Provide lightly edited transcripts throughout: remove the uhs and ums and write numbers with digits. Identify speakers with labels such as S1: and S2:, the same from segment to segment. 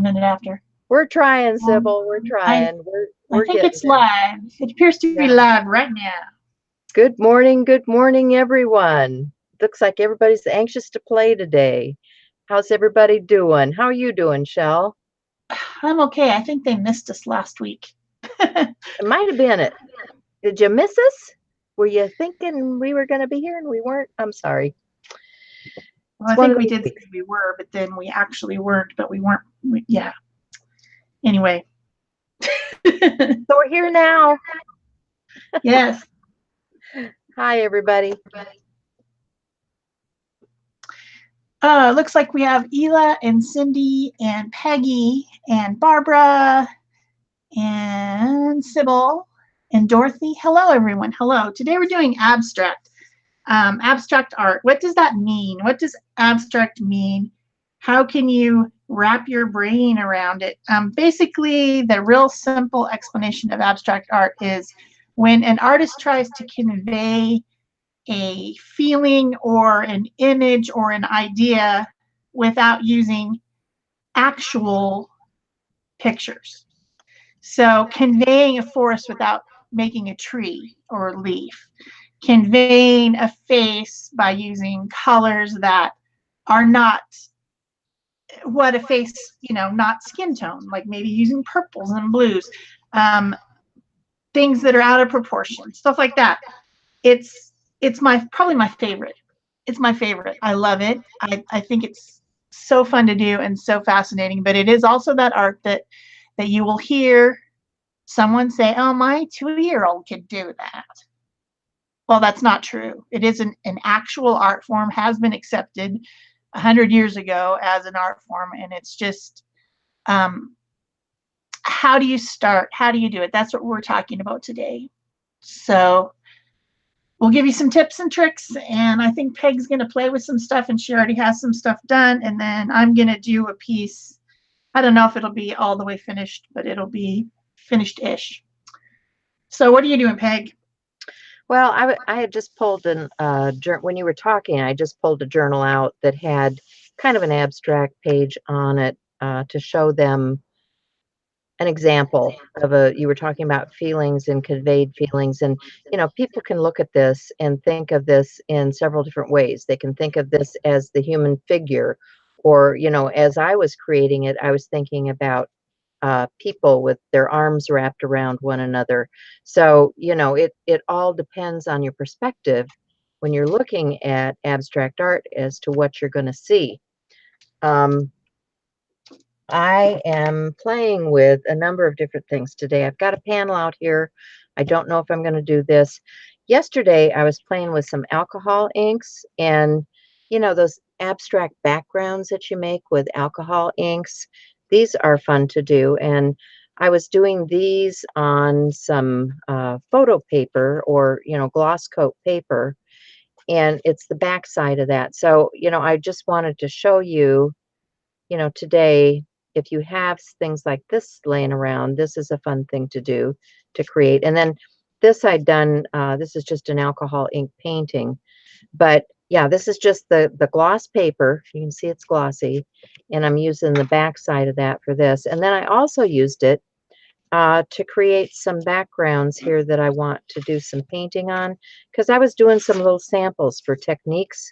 S1: minute after.
S2: We're trying, Sybil. We're trying.
S1: I
S2: We're
S1: think
S2: getting
S1: it's
S2: there.
S1: live. It appears to be live right now.
S2: Good morning, everyone. Looks like everybody's anxious to play today. How's everybody doing? How are you doing, Shell?
S1: I'm okay. I think they missed us last week.
S2: It might have been it. Did you miss us? Were you thinking we were going to be here and we weren't? I'm sorry.
S1: Well, I think we did think we were, but then we actually weren't, but we weren't. Yeah. Anyway.
S2: So we're here now.
S1: Yes.
S2: Hi, everybody.
S1: Looks like we have Ela and Cindy and Peggy and Barbara and Sybil and Dorothy. Hello, everyone. Hello. Today we're doing abstract. Abstract art. What does that mean? What does abstract mean? How can you wrap your brain around it? Basically, the real simple explanation of abstract art is when an artist tries to convey a feeling or an image or an idea without using actual pictures. So conveying a forest without making a tree or a leaf, conveying a face by using colors that are not what a face, not skin tone, like maybe using purples and blues, things that are out of proportion, stuff like that. It's probably my favorite. It's my favorite. I love it. I think it's so fun to do and so fascinating, but it is also that art that you will hear someone say, oh, my 2-year-old could do that. Well, that's not true. It isn't an actual art form, has been accepted 100 years ago as an art form, and it's just how do you start? How do you do it? That's what we're talking about today. So we'll give you some tips and tricks, and I think Peg's going to play with some stuff, and she already has some stuff done, and then I'm going to do a piece. I don't know if it'll be all the way finished, but it'll be finished-ish. So what are you doing, Peg?
S2: Well, I had just pulled when you were talking, I just pulled a journal out that had kind of an abstract page on it to show them an example of you were talking about feelings and conveyed feelings. And, people can look at this and think of this in several different ways. They can think of this as the human figure, or, as I was creating it, I was thinking about people with their arms wrapped around one another. So, it all depends on your perspective when you're looking at abstract art as to what you're going to see. I am playing with a number of different things today. I've got a panel out here. I don't know if I'm going to do this. Yesterday, I was playing with some alcohol inks, and those abstract backgrounds that you make with alcohol inks. These are fun to do, and I was doing these on some photo paper or, gloss coat paper, and it's the back side of that. So, I just wanted to show you, today, if you have things like this laying around, this is a fun thing to do to create. And then this I'd done, this is just an alcohol ink painting, but yeah, this is just the gloss paper. You can see it's glossy, and I'm using the back side of that for this. And then I also used it to create some backgrounds here that I want to do some painting on, because I was doing some little samples for techniques.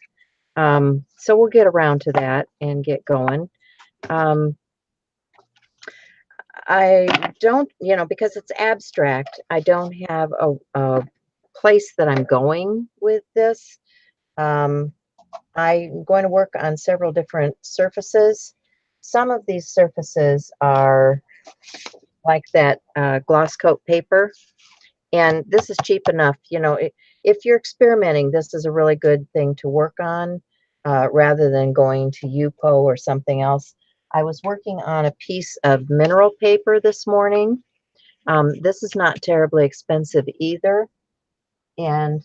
S2: So we'll get around to that and get going. I don't, because it's abstract, I don't have a place that I'm going with this. I'm going to work on several different surfaces. Some of these surfaces are like that gloss coat paper, and this is cheap enough. If you're experimenting, this is a really good thing to work on rather than going to Yupo or something else. I was working on a piece of mineral paper this morning. This is not terribly expensive either, and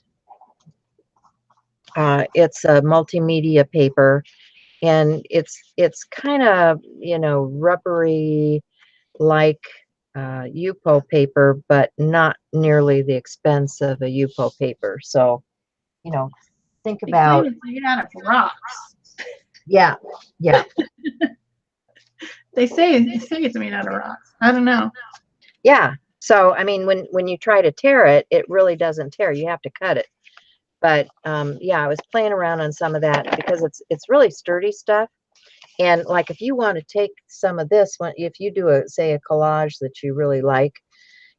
S2: it's a multimedia paper, and it's kind of rubbery like Yupo paper, but not nearly the expense of a Yupo paper. So think about
S1: made out of rocks.
S2: Yeah.
S1: They say it's made out of rocks. I don't know.
S2: Yeah. So, I mean, when you try to tear it, it really doesn't tear. You have to cut it. But yeah, I was playing around on some of that because it's really sturdy stuff. And like if you want to take some of this, if you do say a collage that you really like,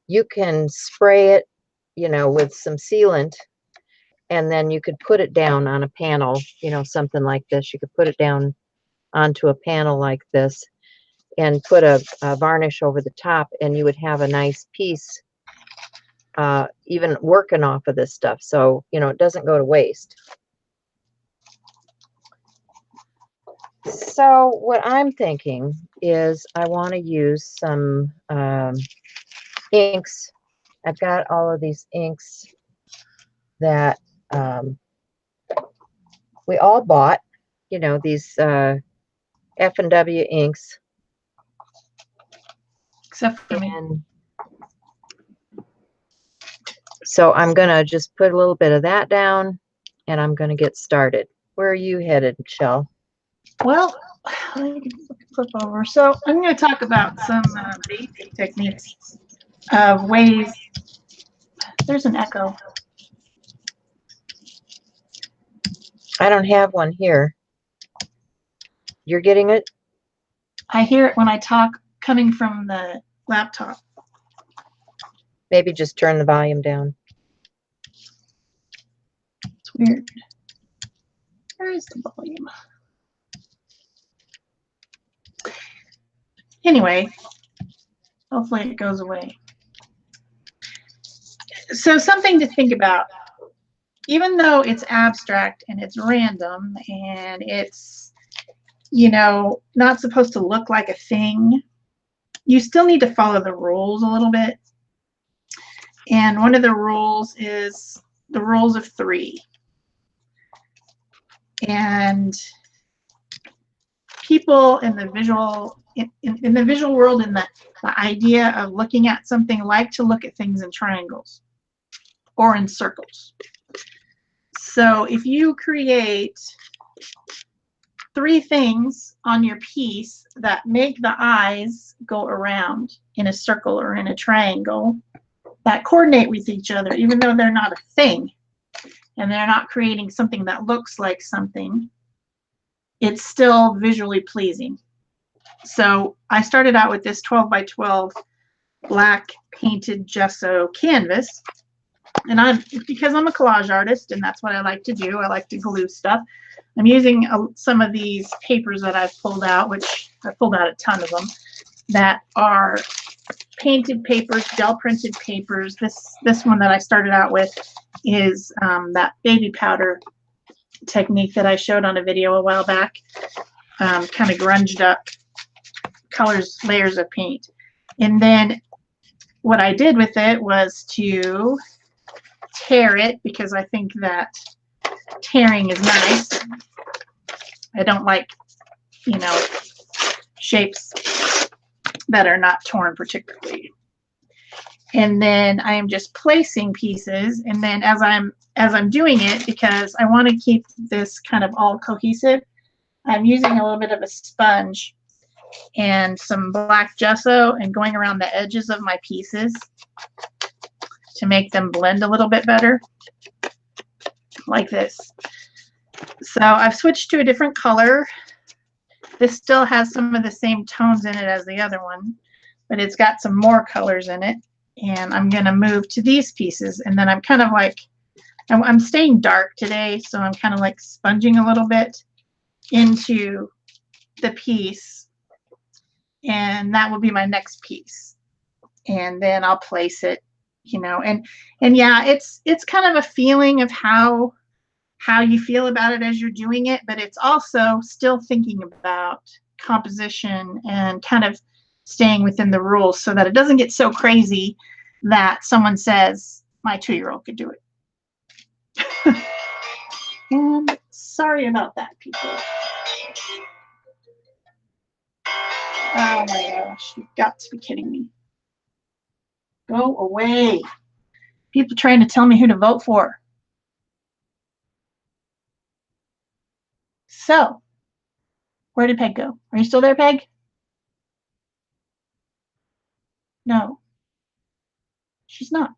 S2: you can spray it, you know, with some sealant, and then you could put it down on a panel, you know, something like this. You could put it down onto a panel like this and put a varnish over the top, and you would have a nice piece even working off of this stuff. So, you know, it doesn't go to waste. So what I'm thinking is I want to use some inks. I've got all of these inks that we all bought, you know, these F&W inks.
S1: Except for me.
S2: And so I'm going to just put a little bit of that down, and I'm going to get started. Where are you headed, Michelle?
S1: Well, let me flip over. So I'm going to talk about some basic techniques of ways. There's an echo.
S2: I don't have one here. You're getting it?
S1: I hear it when I talk coming from the laptop.
S2: Maybe just turn the volume down.
S1: It's weird. Where is the volume? Anyway, hopefully it goes away. So something to think about. Even though it's abstract and it's random and it's, you know, not supposed to look like a thing, you still need to follow the rules a little bit. And one of the rules is the rules of 3. And people in the visual in the visual world, in the idea of looking at something, like to look at things in triangles or in circles. So if you create 3 things on your piece that make the eyes go around in a circle or in a triangle that coordinate with each other, even though they're not a thing and they're not creating something that looks like something, it's still visually pleasing. So I started out with this 12 by 12 black painted gesso canvas. And because I'm a collage artist and that's what I like to do, I like to glue stuff. I'm using some of these papers that I've pulled out, which I pulled out a ton of them, that are painted papers, gel printed papers. This one that I started out with is that baby powder technique that I showed on a video a while back, kind of grunged up colors, layers of paint. And then what I did with it was to tear it, because I think that tearing is nice. I don't like, you know, shapes that are not torn particularly. And then I am just placing pieces, and then as I'm doing it, because I want to keep this kind of all cohesive, I'm using a little bit of a sponge and some black gesso and going around the edges of my pieces to make them blend a little bit better, like this. So I've switched to a different color. This still has some of the same tones in it as the other one, but it's got some more colors in it. And I'm going to move to these pieces, and then I'm kind of like, I'm staying dark today, so I'm kind of like sponging a little bit into the piece, and that will be my next piece. And then I'll place it, you know, and yeah, it's kind of a feeling of how you feel about it as you're doing it, but it's also still thinking about composition and kind of staying within the rules so that it doesn't get so crazy that someone says, my 2-year-old could do it. And sorry about that, people. Oh my gosh, you've got to be kidding me. Go away. People trying to tell me who to vote for. So, where did Peg go? Are you still there, Peg? No, she's not.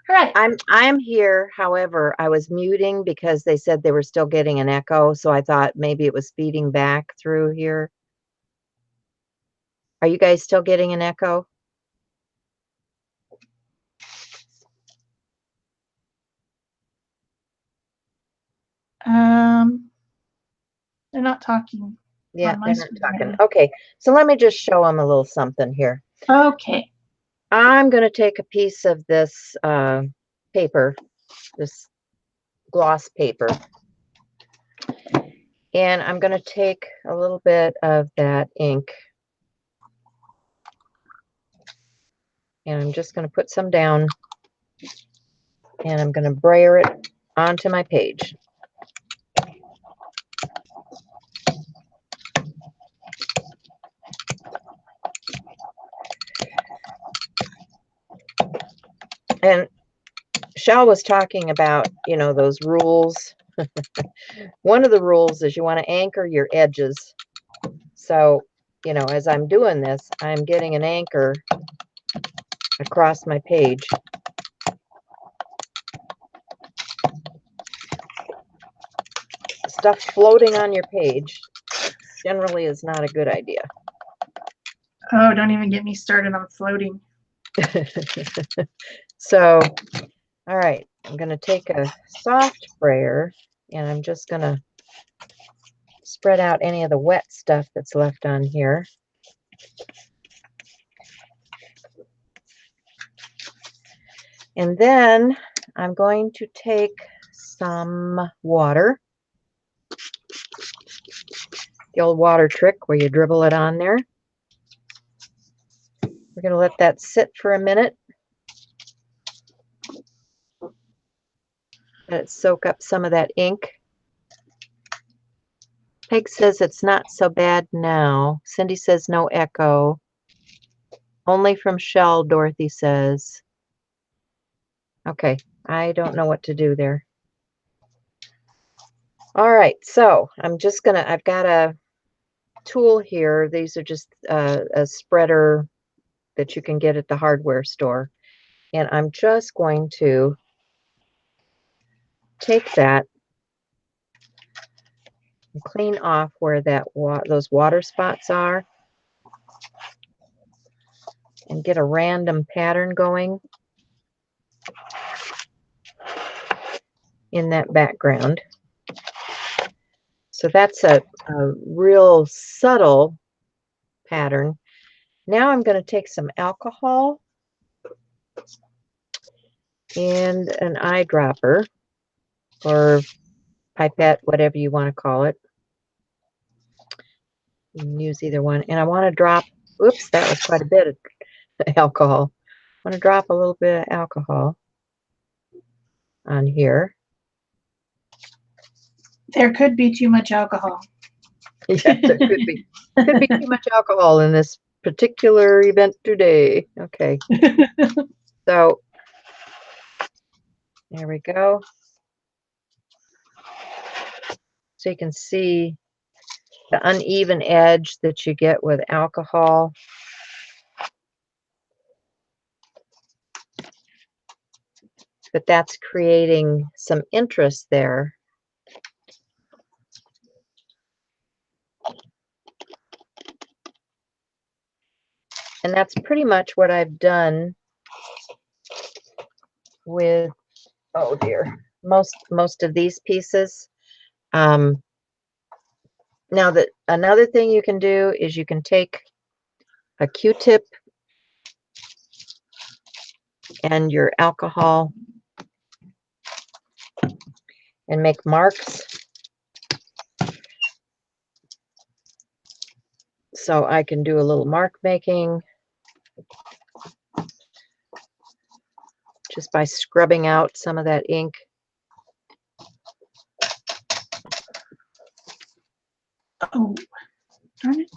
S1: All right.
S2: I'm here. However, I was muting because they said they were still getting an echo, so I thought maybe it was feeding back through here. Are you guys still getting an echo?
S1: They're not talking.
S2: Yeah, they're not
S1: screen
S2: talking.
S1: maybe.
S2: Okay, so let me just show them a little something here.
S1: Okay.
S2: I'm going to take a piece of this paper, this gloss paper, and I'm going to take a little bit of that ink, and I'm just going to put some down, and I'm going to brayer it onto my page. And Shell was talking about, you know, those rules. One of the rules is you want to anchor your edges. So, you know, as I'm doing this, I'm getting an anchor across my page. Stuff floating on your page generally is not a good idea.
S1: Oh, don't even get me started on floating.
S2: So, all right, I'm going to take a soft brayer and I'm just going to spread out any of the wet stuff that's left on here. And then I'm going to take some water, the old water trick where you dribble it on there. We're going to let that sit for a minute. Let it soak up some of that ink. Peg says it's not so bad now. Cindy says no echo. Only from Shell, Dorothy says. Okay, I don't know what to do there. All right, so I'm just gonna, I've got a tool here. These are just a spreader that you can get at the hardware store. And I'm just going to take that and clean off where that those water spots are and get a random pattern going in that background. So that's a real subtle pattern. Now I'm going to take some alcohol and an eyedropper or pipette, whatever you want to call it. You can use either one. And I want to drop, oops, that was quite a bit of alcohol. I want to drop a little bit of alcohol on here.
S1: There could be too much alcohol.
S2: Yeah, there could be too much alcohol in this particular event today. Okay. So there we go. So you can see the uneven edge that you get with alcohol. But that's creating some interest there. And that's pretty much what I've done with, oh dear, most of these pieces. Now that another thing you can do is you can take a Q-tip and your alcohol and make marks. So I can do a little mark making just by scrubbing out some of that ink.
S1: Oh, darn it.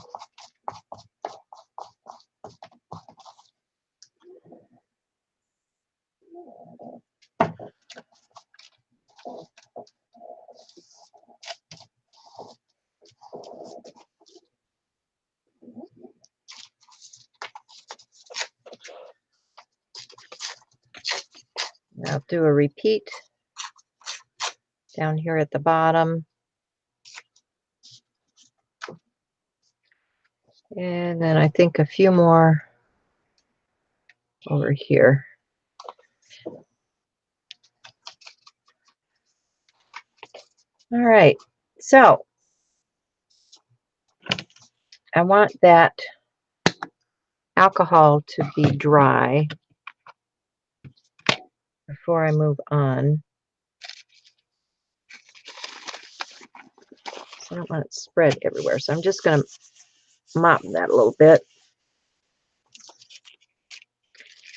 S2: I'll do a repeat down here at the bottom. And then I think a few more over here. All right, so I want that alcohol to be dry before I move on. So I don't want it spread everywhere. So I'm just going to mop that a little bit.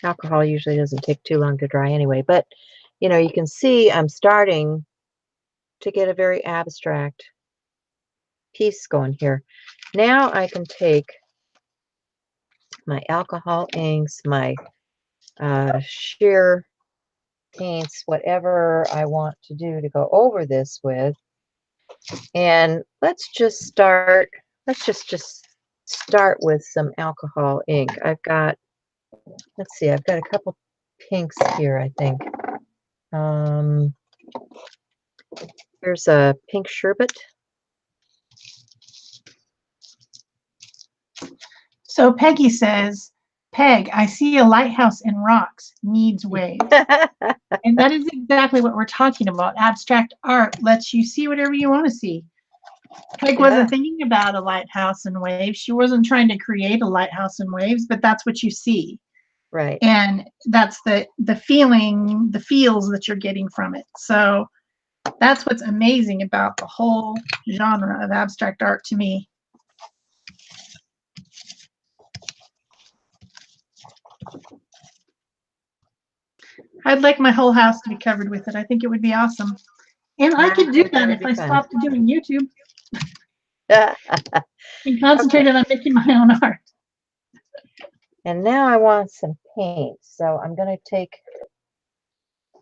S2: Alcohol usually doesn't take too long to dry anyway, but you know, you can see I'm starting to get a very abstract piece going here. Now I can take my alcohol inks, my sheer paints, whatever I want to do to go over this with. And let's just start, let's just start with some alcohol ink. I've got, let's see, I've got a couple pinks here, I think. Here's a pink sherbet.
S1: So Peggy says, Peg, I see a lighthouse in rocks, needs waves. And that is exactly what we're talking about. Abstract art lets you see whatever you want to see. Peg wasn't thinking about a lighthouse and waves. She wasn't trying to create a lighthouse and waves, but that's what you see.
S2: Right.
S1: And that's the feeling, the feels that you're getting from it. So that's what's amazing about the whole genre of abstract art to me. I'd like my whole house to be covered with it. I think it would be awesome. And I could do that if I stopped doing YouTube and concentrated on making my own art.
S2: And now I want some paint. So I'm going to take,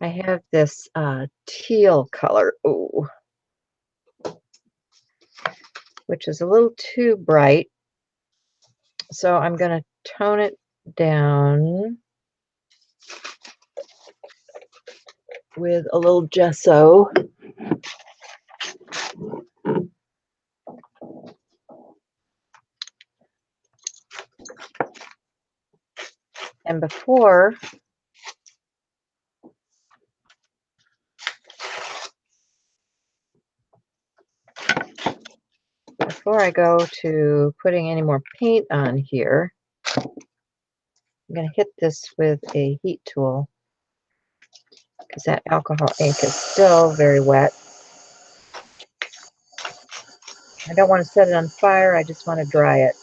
S2: I have this teal color, ooh, which is a little too bright. So I'm going to tone it down with a little gesso. And before I go to putting any more paint on here, I'm going to hit this with a heat tool because that alcohol ink is still very wet. I don't want to set it on fire. I just want to dry it.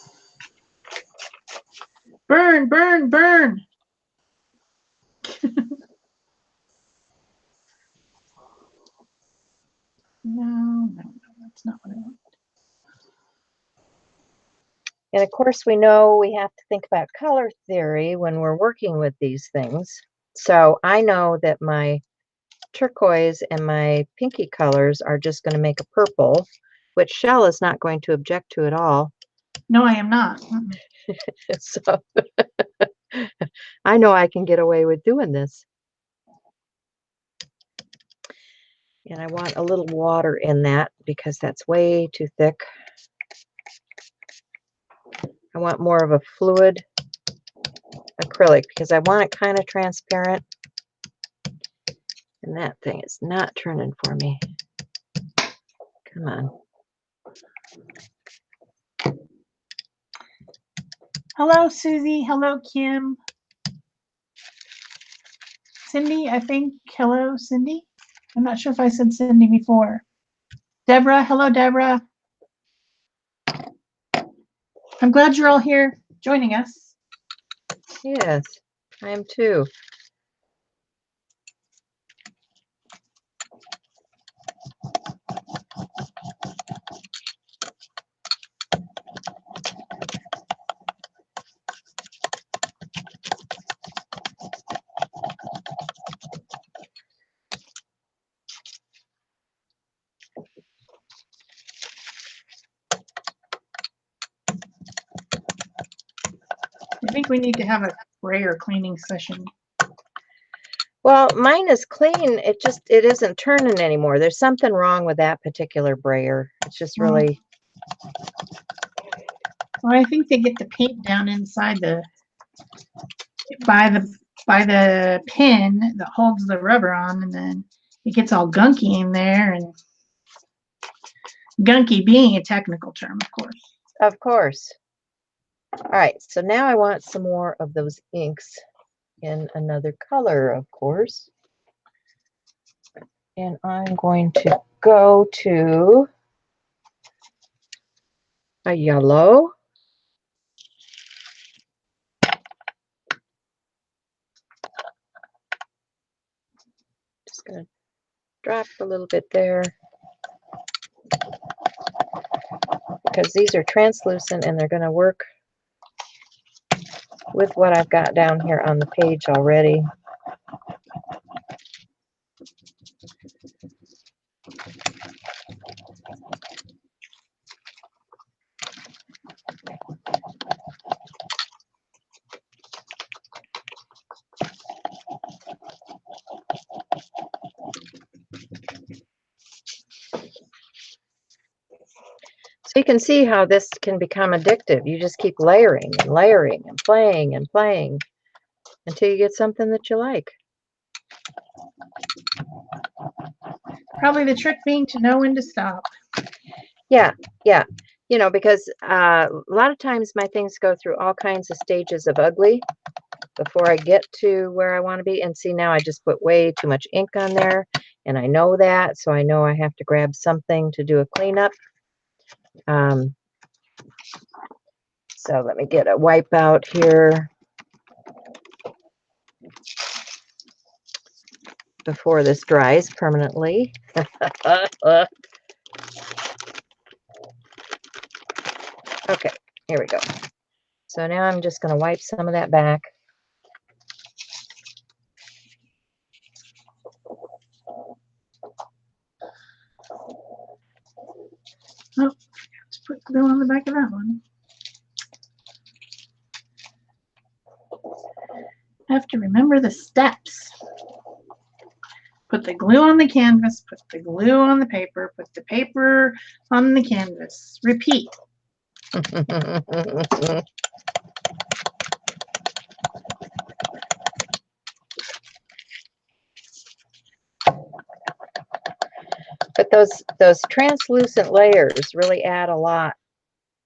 S1: Burn, burn, burn. No, that's not what I want.
S2: And of course, we know we have to think about color theory when we're working with these things. So I know that my turquoise and my pinky colors are just going to make a purple, which Shell is not going to object to at all.
S1: No, I am not.
S2: So I know I can get away with doing this. And I want a little water in that because that's way too thick. I want more of a fluid acrylic because I want it kind of transparent. And that thing is not turning for me. Come on.
S1: Hello, Susie. Hello, Kim. Cindy, I think. Hello, Cindy. I'm not sure if I said Cindy before. Deborah. Hello, Deborah. I'm glad you're all here joining us.
S2: Yes, I am too.
S1: I think we need to have a sprayer cleaning session.
S2: Well, mine is clean. It isn't turning anymore. There's something wrong with that particular brayer. It's just really.
S1: Well, I think they get the paint down inside by the pin that holds the rubber on, and then it gets all gunky in there, and gunky being a technical term, of course.
S2: Of course. All right, so now I want some more of those inks in another color, of course. And I'm going to go to a yellow. Just going to drop a little bit there. Because these are translucent and they're going to work with what I've got down here on the page already. So you can see how this can become addictive. You just keep layering and layering and playing until you get something that you like.
S1: Probably the trick being to know when to stop.
S2: Yeah. You know, because a lot of times my things go through all kinds of stages of ugly before I get to where I want to be. And see, now I just put way too much ink on there, and I know that, so I know I have to grab something to do a cleanup. So let me get a wipe out here before this dries permanently. Okay, here we go. So now I'm just going to wipe some of that back.
S1: Oh, let's put glue on the back of that one. I have to remember the steps. Put the glue on the canvas, put the glue on the paper, put the paper on the canvas. Repeat.
S2: But those translucent layers really add a lot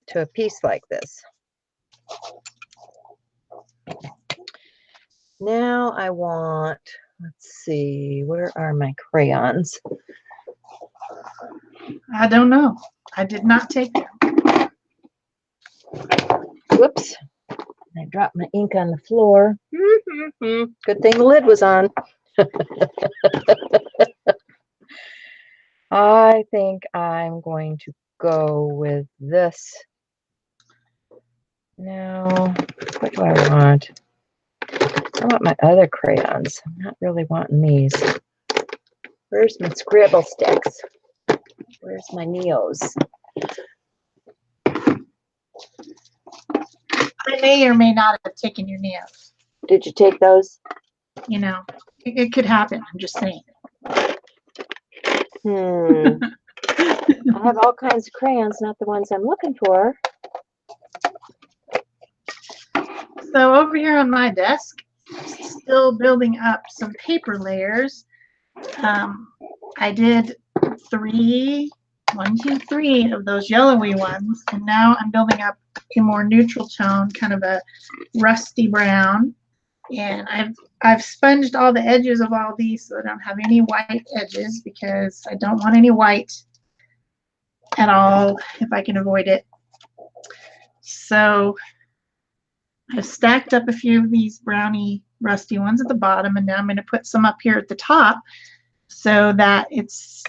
S2: to a piece like this. Now I want, let's see, where are my crayons?
S1: I don't know. I did not take them.
S2: Whoops. I dropped my ink on the floor. Good thing the lid was on. I think I'm going to go with this. Now, what do I want? I want my other crayons. I'm not really wanting these. Where's my scribble sticks? Where's my Neos?
S1: I may or may not have taken your nails.
S2: Did you take those?
S1: You know, it could happen. I'm just saying.
S2: I have all kinds of crayons, not the ones I'm looking for.
S1: So over here on my desk, still building up some paper layers. I did 3 of those yellowy ones, and now I'm building up a more neutral tone, kind of a rusty brown. And I've sponged all the edges of all these so I don't have any white edges, because I don't want any white at all if I can avoid it. So I've stacked up a few of these browny rusty ones at the bottom, and now I'm going to put some up here at the top so that it's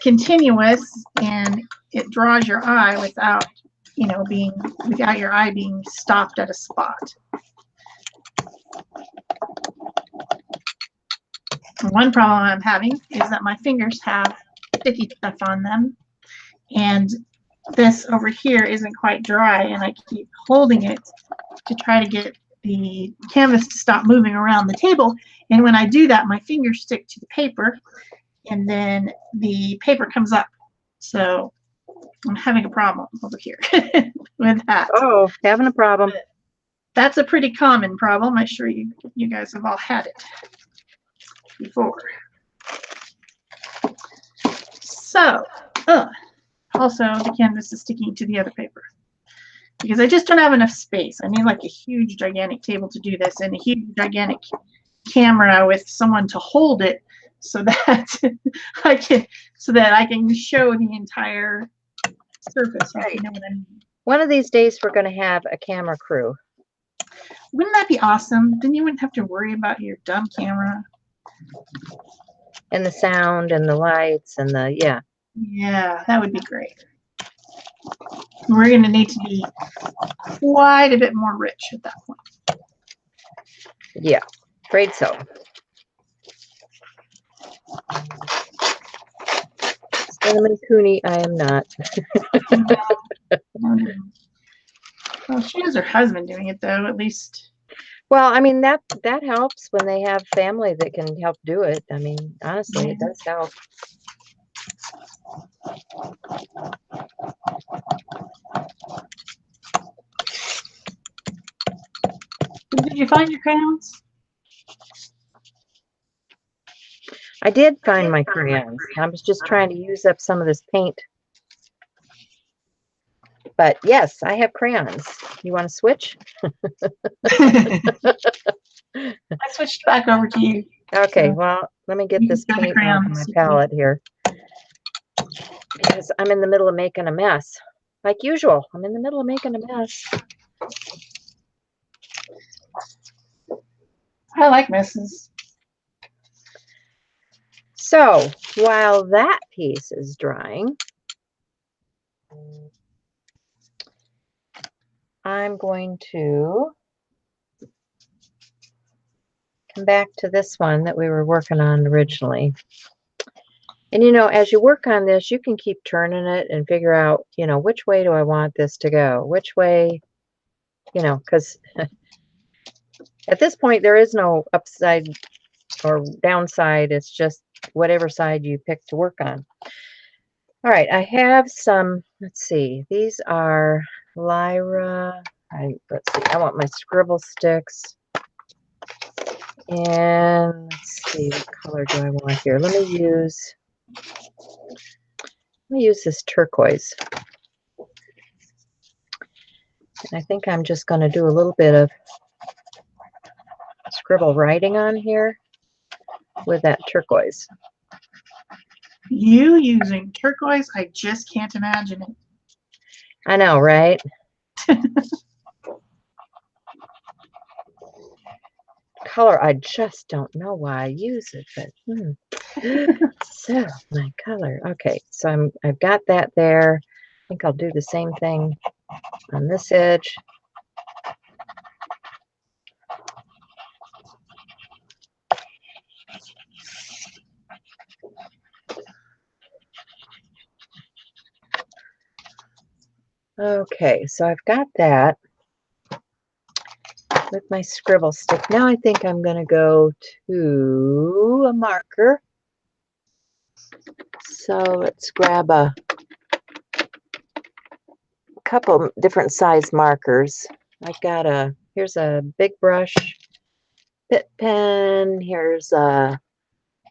S1: continuous and it draws your eye without, you know, without your eye being stopped at a spot. One problem I'm having is that my fingers have sticky stuff on them, and this over here isn't quite dry, and I keep holding it to try to get the canvas to stop moving around the table. And when I do that, my fingers stick to the paper, and then the paper comes up. So I'm having a problem over here with that.
S2: Oh, having a problem.
S1: That's a pretty common problem. I'm sure you guys have all had it before. So, also the canvas is sticking to the other paper because I just don't have enough space. I need like a huge, gigantic table to do this, and a huge, gigantic camera with someone to hold it, so that I can show the entire surface.
S2: Right.
S1: You know what I mean?
S2: One of these days, we're going to have a camera crew.
S1: Wouldn't that be awesome? Then you wouldn't have to worry about your dumb camera.
S2: And the sound and the lights and the, yeah.
S1: Yeah, that would be great. We're going to need to be quite a bit more rich at that point.
S2: Yeah, afraid so. Cinnamon Cooney, I am not.
S1: Well, she has her husband doing it, though, at least.
S2: Well, I mean, that helps when they have family that can help do it. I mean, honestly, it does help.
S1: Did you find your crayons?
S2: I did find my crayons. I was just trying to use up some of this paint. But yes, I have crayons. You want to switch?
S1: I switched back over to you.
S2: Okay,
S1: So
S2: well, let me get this
S1: got the
S2: paint off my
S1: crayons.
S2: palette here. Because I'm in the middle of making a mess. Like usual, I'm in the middle of making a mess.
S1: I like messes.
S2: So while that piece is drying, I'm going to come back to this one that we were working on originally. And, you know, as you work on this, you can keep turning it and figure out, you know, which way do I want this to go? Which way, you know, because at this point, there is no upside or downside. It's just whatever side you pick to work on. All right, I have some, let's see, these are Lyra. Let's see, I want my scribble sticks. And let's see, what color do I want here? Let me use this turquoise. And I think I'm just going to do a little bit of scribble writing on here with that turquoise.
S1: You using turquoise? I just can't imagine it.
S2: I know, right? Color, I just don't know why I use it, but so my color. Okay, so I've got that there. I think I'll do the same thing on this edge. Okay, so I've got that with my scribble stick. Now I think I'm going to go to a marker. So let's grab a couple different size markers. I've got here's a big brush, Pitt pen. Here's a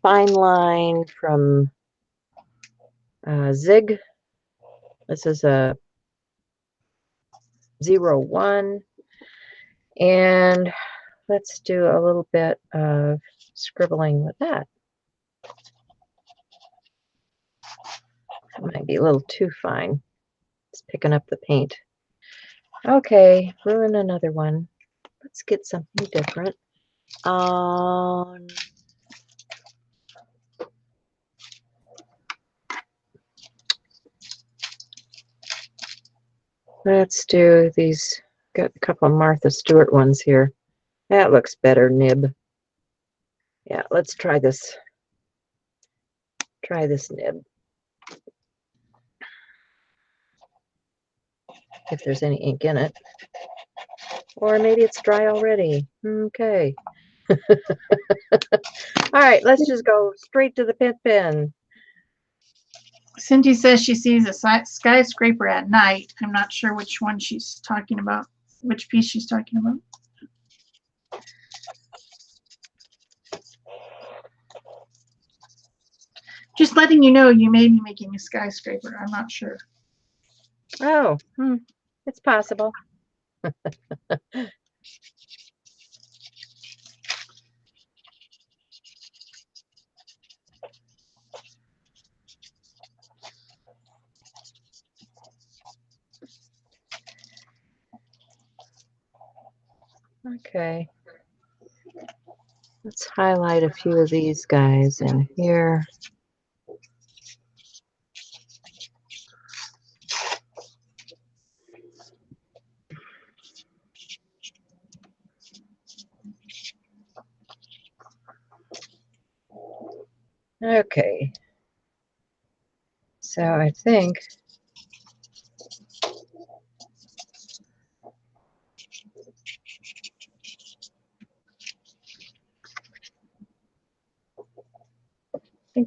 S2: fine line from Zig. This is a 01. And let's do a little bit of scribbling with that. That might be a little too fine. It's picking up the paint. Okay, ruin another one. Let's get something different. Let's do these. Got a couple of Martha Stewart ones here. That looks better, nib. Yeah, let's try this. Try this nib. If there's any ink in it. Or maybe it's dry already. Okay. All right, let's just go straight to the pit pen.
S1: Cindy says she sees a skyscraper at night. I'm not sure which one she's talking about, which piece she's talking about. Just letting you know you may be making a skyscraper. I'm not sure.
S2: Oh, it's possible. Okay. Let's highlight a few of these guys in here. Okay. So I think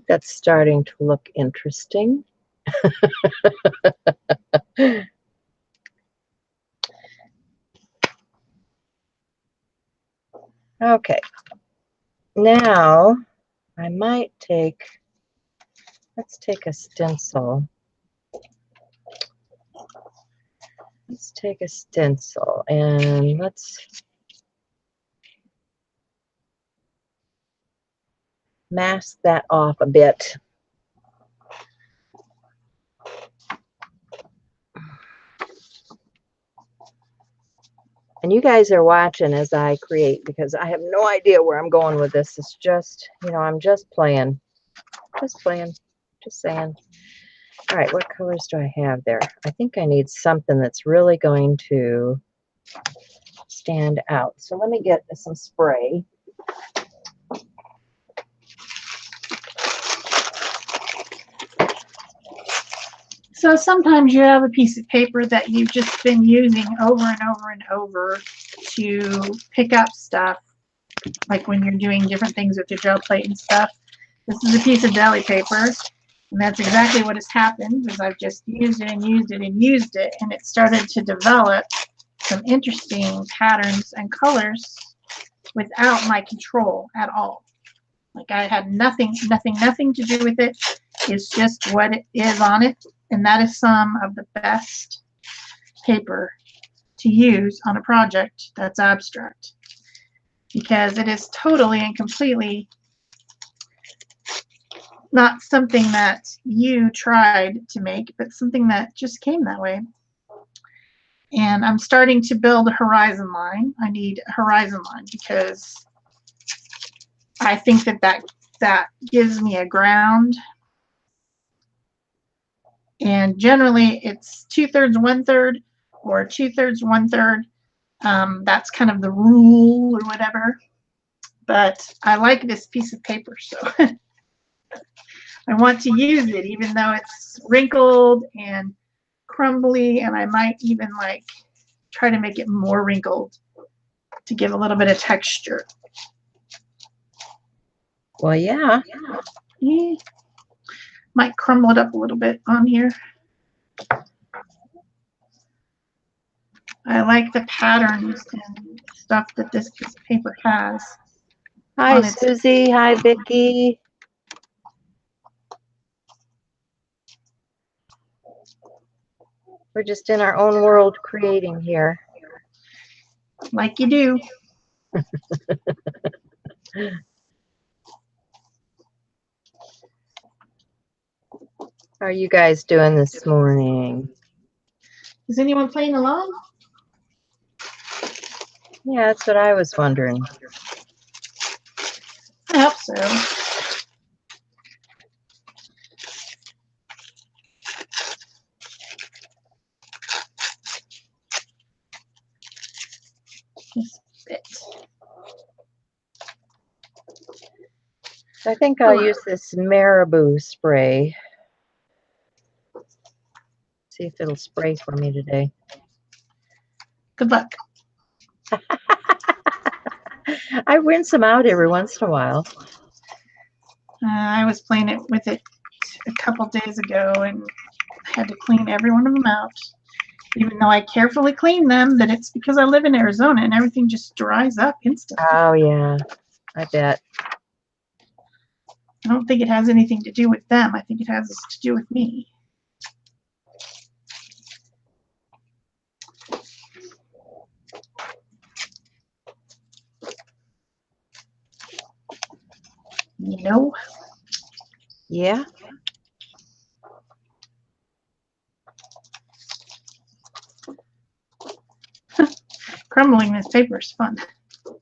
S2: that's starting to look interesting. Okay. Now I might let's take a stencil. Let's take a stencil and let's mask that off a bit. And you guys are watching as I create because I have no idea where I'm going with this. It's just, I'm just playing. Just playing. Just saying. All right, what colors do I have there? I think I need something that's really going to stand out. So let me get some spray.
S1: So sometimes you have a piece of paper that you've just been using over and over and over to pick up stuff, like when you're doing different things with your gel plate and stuff. This is a piece of deli paper, and that's exactly what has happened, is I've just used it and used it and used it, and it started to develop some interesting patterns and colors without my control at all. Like I had nothing to do with it. It's just what it is on it. And that is some of the best paper to use on a project that's abstract, because it is totally and completely not something that you tried to make, but something that just came that way. And I'm starting to build a horizon line. I need a horizon line because I think that gives me a ground. And generally it's 2/3, 1/3, or 2/3, 1/3. That's kind of the rule or whatever. But I like this piece of paper, so I want to use it, even though it's wrinkled and crumbly, and I might even like try to make it more wrinkled to give a little bit of texture.
S2: Well, yeah.
S1: Might crumble it up a little bit on here. I like the patterns and stuff that this piece of paper has.
S2: Hi, Susie. Hi, Vicki. We're just in our own world creating here.
S1: Like you do.
S2: How are you guys doing this morning?
S1: Is anyone playing along?
S2: Yeah, that's what I was wondering.
S1: I hope so. Just a bit.
S2: I think I'll use this Marabou spray. See if it'll spray for me today.
S1: Good luck.
S2: I rinse them out every once in a while.
S1: I was playing it with it a couple days ago and had to clean every one of them out. Even though I carefully clean them, but it's because I live in Arizona and everything just dries up instantly.
S2: Oh, yeah, I bet.
S1: I don't think it has anything to do with them. I think it has to do with me. You know?
S2: Yeah.
S1: Crumbling this paper is fun. I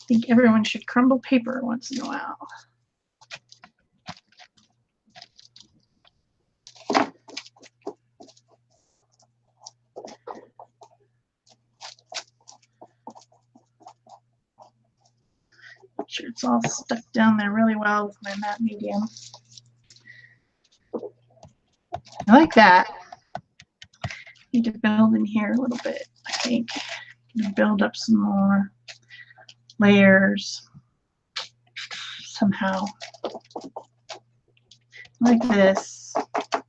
S1: think everyone should crumble paper once in a while. Make sure it's all stuck down there really well with my matte medium. I like that. Need to build in here a little bit, I think. Build up some more layers somehow. Like this. I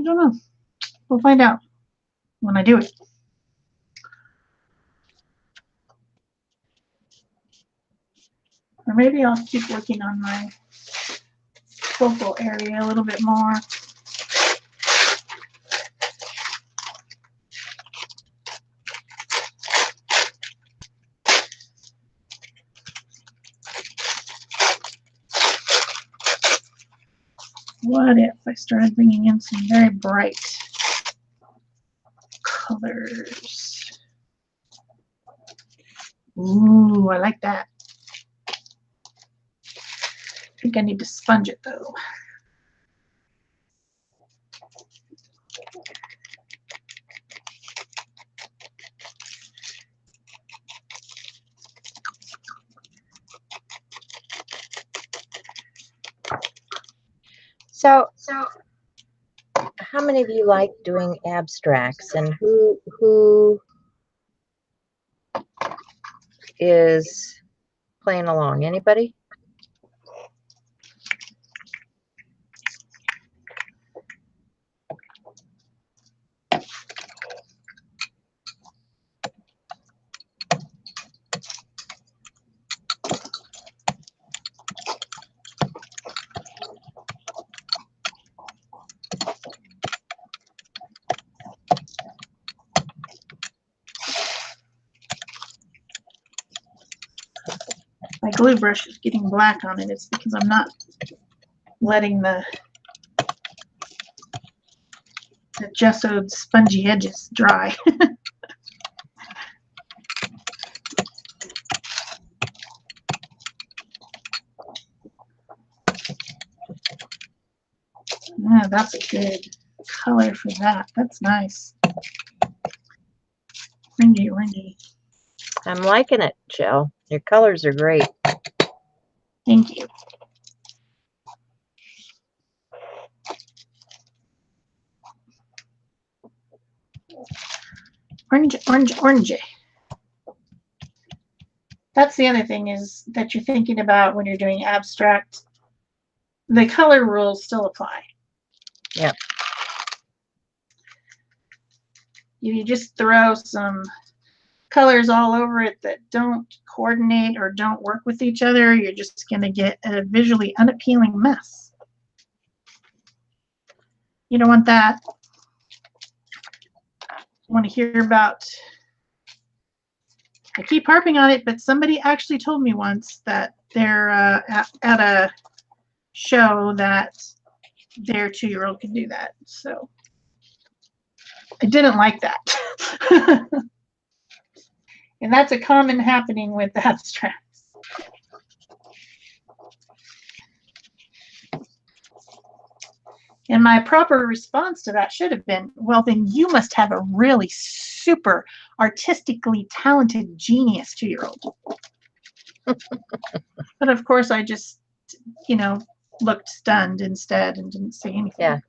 S1: don't know. We'll find out when I do it. Or maybe I'll keep working on my focal area a little bit more. What if I started bringing in some very bright colors? Ooh, I like that. I think I need to sponge it though.
S2: So how many of you like doing abstracts, and who is playing along? Anybody?
S1: My glue brush is getting black on it. It's because I'm not letting the gessoed spongy edges dry. Yeah, that's a good color for that. That's nice. Orangey, orangey.
S2: I'm liking it, Jill. Your colors are great.
S1: Thank you. Orange, orange, orange. That's the other thing is that you're thinking about when you're doing abstract. The color rules still apply.
S2: Yep.
S1: You just throw some colors all over it that don't coordinate or don't work with each other, you're just going to get a visually unappealing mess. You don't want that. You want to hear about, I keep harping on it, but somebody actually told me once that they're at a show that their 2-year-old can do that. So I didn't like that. And that's a common happening with abstracts. And my proper response to that should have been, well, then you must have a really super artistically talented genius 2-year-old. But of course, I just, you know, looked stunned instead and didn't say anything.
S2: Yeah.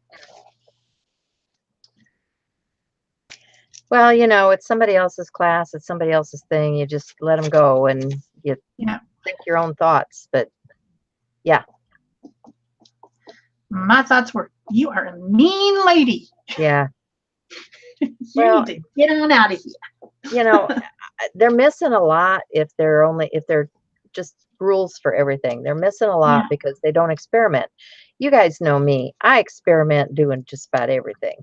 S2: Well, you know, it's somebody else's class, it's somebody else's thing. You just let them go and you think your own thoughts. But yeah.
S1: My thoughts were, you are a mean lady.
S2: Yeah.
S1: You need to get on out of here.
S2: You know, they're missing a lot if they're just rules for everything. They're missing a lot because they don't experiment. You guys know me. I experiment doing just about everything.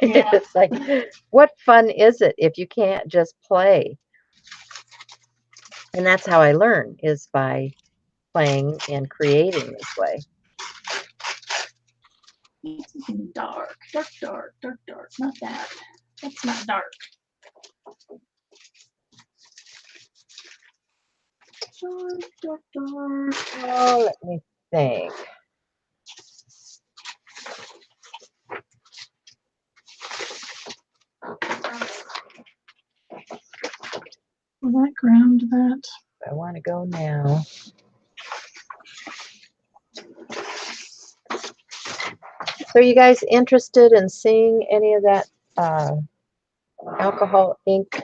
S1: Yeah.
S2: It's like, what fun is it if you can't just play? And that's how I learn, is by playing and creating this way.
S1: It's getting dark. Dark. Not that. That's not dark. Dark.
S2: Oh, let me think.
S1: Will that ground that?
S2: I want to go now. So, are you guys interested in seeing any of that alcohol ink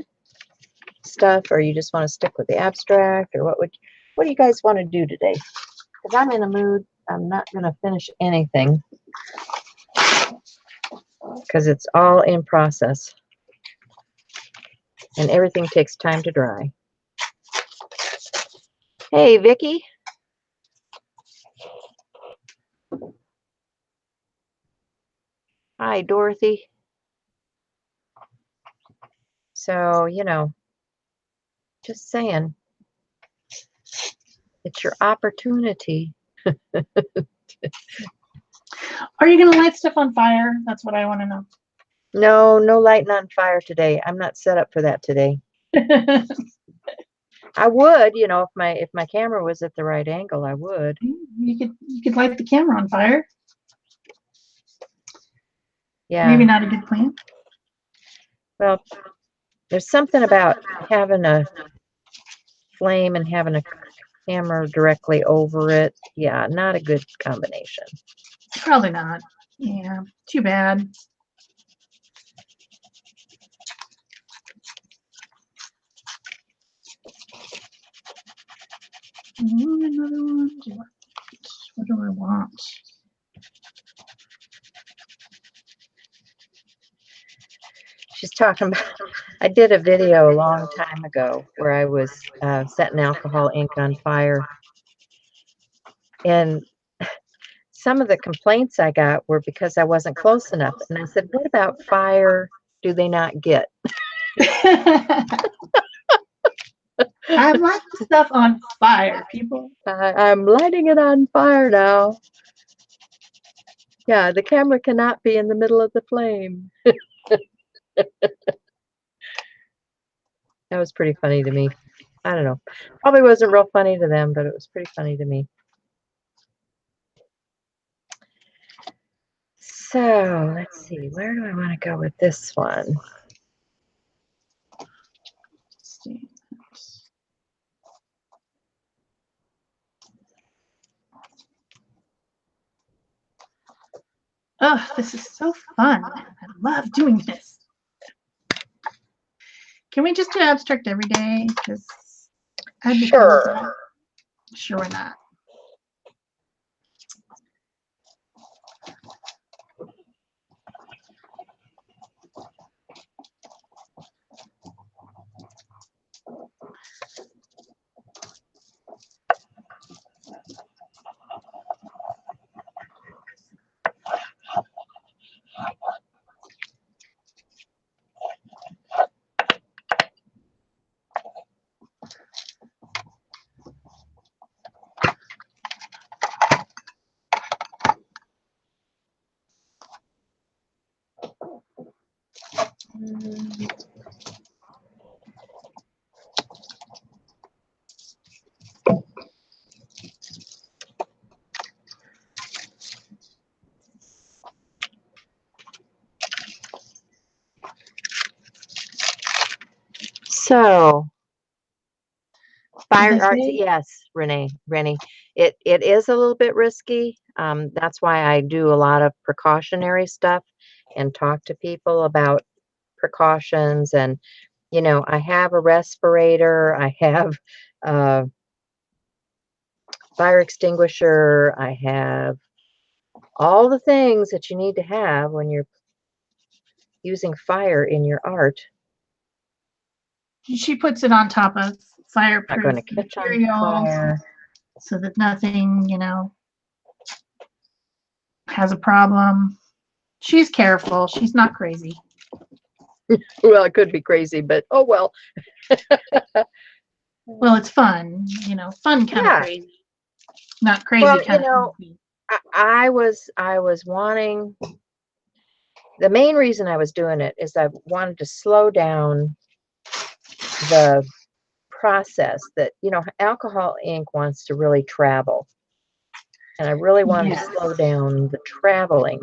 S2: stuff, or you just want to stick with the abstract, or what do you guys want to do today? Because I'm in a mood. I'm not going to finish anything because it's all in process and everything takes time to dry. Hey, Vicky. Hi, Dorothy. So, you know, just saying, it's your opportunity.
S1: Are you going to light stuff on fire? That's what I want to know.
S2: No lighting on fire today. I'm not set up for that today. I would, you know, if my camera was at the right angle, I would.
S1: You could light the camera on fire.
S2: Yeah.
S1: Maybe not a good plan.
S2: Well, there's something about having a flame and having a camera directly over it. Yeah, not a good combination.
S1: Probably not. Yeah, too bad. Another one. What do I want?
S2: She's talking about, I did a video a long time ago where I was setting alcohol ink on fire. And some of the complaints I got were because I wasn't close enough. And I said, what about fire do they not get?
S1: I'm lighting stuff on fire, people.
S2: I'm lighting it on fire now. Yeah, the camera cannot be in the middle of the flame. That was pretty funny to me. I don't know. Probably wasn't real funny to them, but it was pretty funny to me. So let's see, where do I want to go with this one?
S1: Oh, this is so fun. I love doing this. Can we just do abstract every day? Because
S2: Sure.
S1: Sure, why not?
S2: So, fire art, yes, Renee. It is a little bit risky. That's why I do a lot of precautionary stuff and talk to people about precautions, and you know, I have a respirator, I have fire extinguisher, I have all the things that you need to have when you're using fire in your art.
S1: She puts it on top of
S2: Not
S1: fireproof
S2: going to catch on
S1: material
S2: fire.
S1: so that nothing, you know, has a problem. She's careful. She's not crazy.
S2: Well, it could be crazy, but oh well.
S1: Well, it's fun, you know, fun kind of
S2: Yeah.
S1: crazy, not crazy
S2: Well,
S1: kind
S2: you know,
S1: of.
S2: I was wanting, the main reason I was doing it is I wanted to slow down the process that, you know, alcohol ink wants to really travel. And I really wanted to slow down the traveling.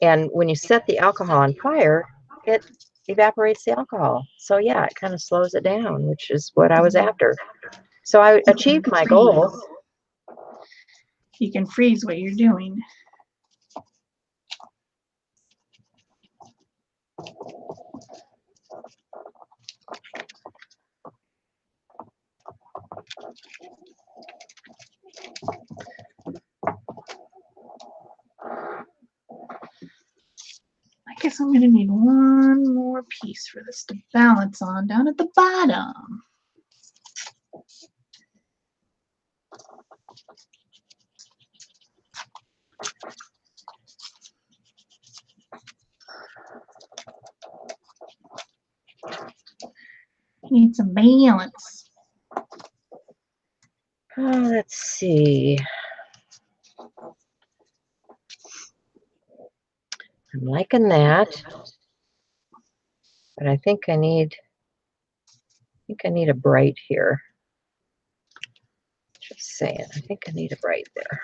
S2: And when you set the alcohol on fire, it evaporates the alcohol. So yeah, it kind of slows it down, which is what I was after. So I achieved my goal.
S1: You can freeze what you're doing. I guess I'm going to need one more piece for this to balance on down at the bottom. Need some balance.
S2: Oh, let's see. I'm liking that, but I think I need a bright here. Just saying, I think I need a bright there.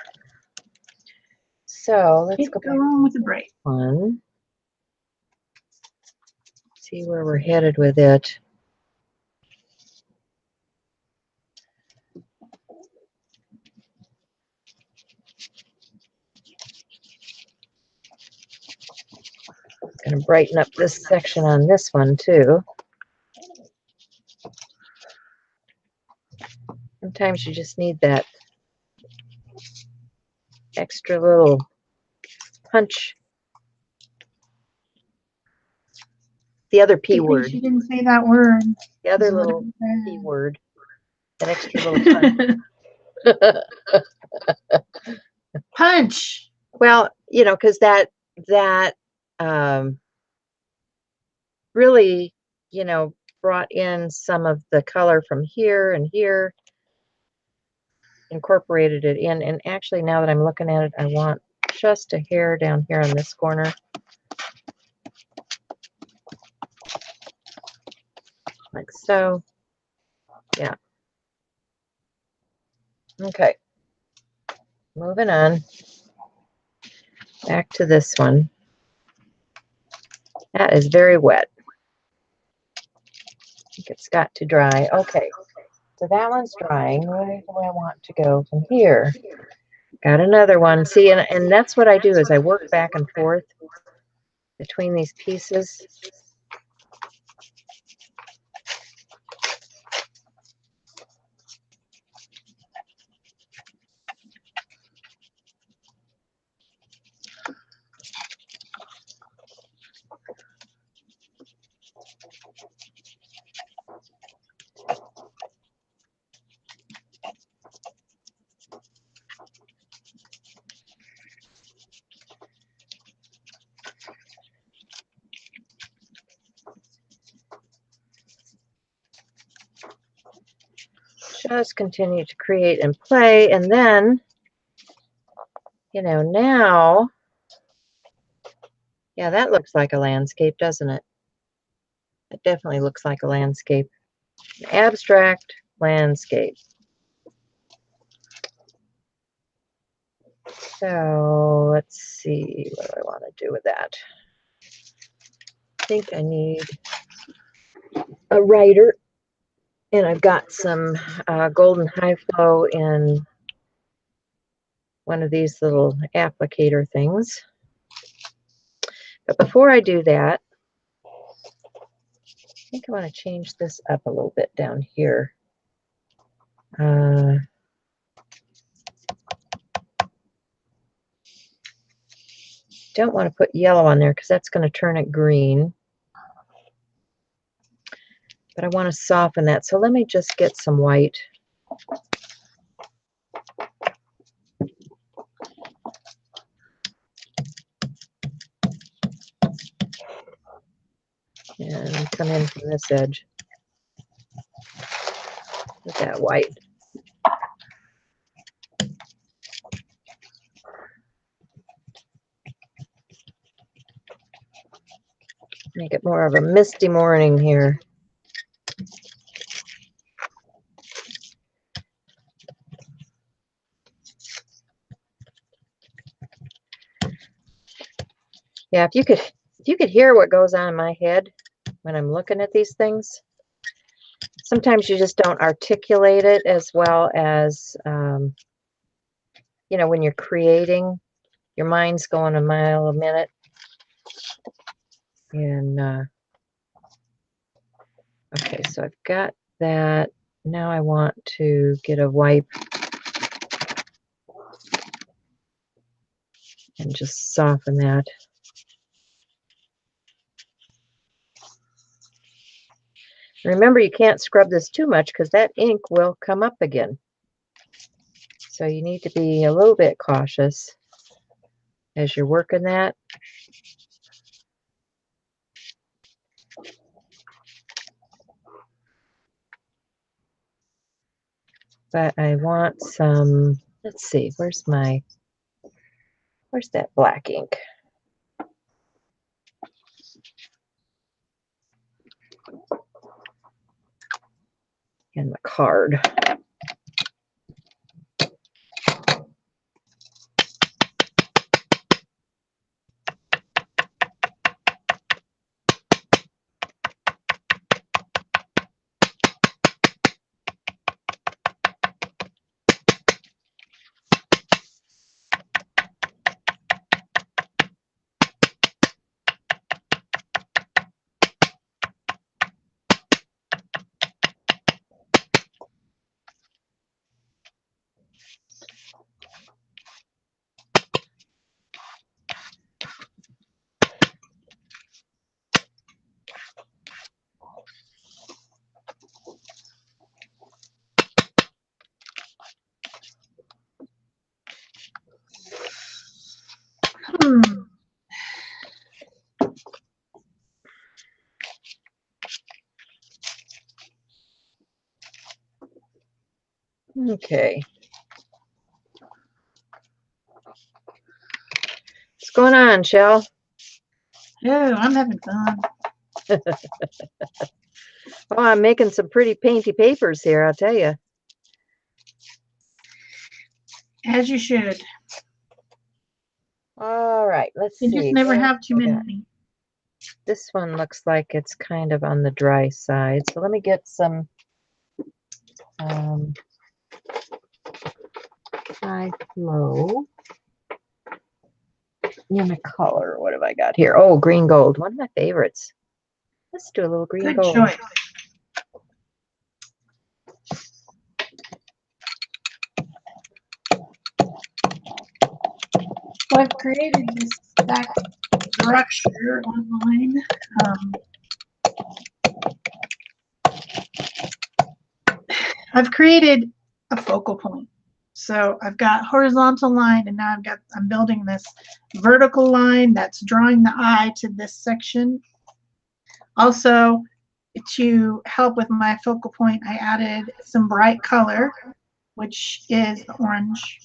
S2: So let's go back
S1: on with the bright
S2: one. See where we're headed with it. Going to brighten up this section on this one too. Sometimes you just need that extra little punch. The other P word.
S1: She didn't say that word.
S2: The other little P word. That extra little punch.
S1: Punch.
S2: Well, you know, because that really, you know, brought in some of the color from here and here, incorporated it in. And actually, now that I'm looking at it, I want just a hair down here on this corner. Like so. Yeah. Okay. Moving on. Back to this one. That is very wet. I think it's got to dry. Okay. So that one's drying. Where do I want to go from here? Got another one. See, and that's what I do is I work back and forth between these pieces. Just continue to create and play, and then, you know, now, yeah, that looks like a landscape, doesn't it? It definitely looks like a landscape. An abstract landscape. So let's see, what do I want to do with that? I think I need a writer, and I've got some golden high flow in one of these little applicator things. But before I do that, I think I want to change this up a little bit down here. Don't want to put yellow on there because that's going to turn it green. But I want to soften that. So let me just get some white. And come in from this edge with that white. Make it more of a misty morning here. Yeah, if you could hear what goes on in my head when I'm looking at these things, sometimes you just don't articulate it as well as, you know, when you're creating, your mind's going a mile a minute. And, okay, so I've got that. Now I want to get a wipe and just soften that. Remember, you can't scrub this too much because that ink will come up again. So you need to be a little bit cautious as you're working that. But I want some, let's see, where's that black ink? And the card. Okay. What's going on, Shell?
S1: Oh, I'm having fun.
S2: Oh, I'm making some pretty painty papers here, I'll tell you.
S1: As you should.
S2: All right, let's see.
S1: You just never have too many.
S2: This one looks like it's kind of on the dry side. So let me get some high flow in a color. What have I got here? Oh, green gold, one of my favorites. Let's do a little green gold.
S1: Good choice. So I've created this stack structure online. I've created a focal point. So I've got horizontal line, and now I'm building this vertical line that's drawing the eye to this section. Also, to help with my focal point, I added some bright color, which is the orange.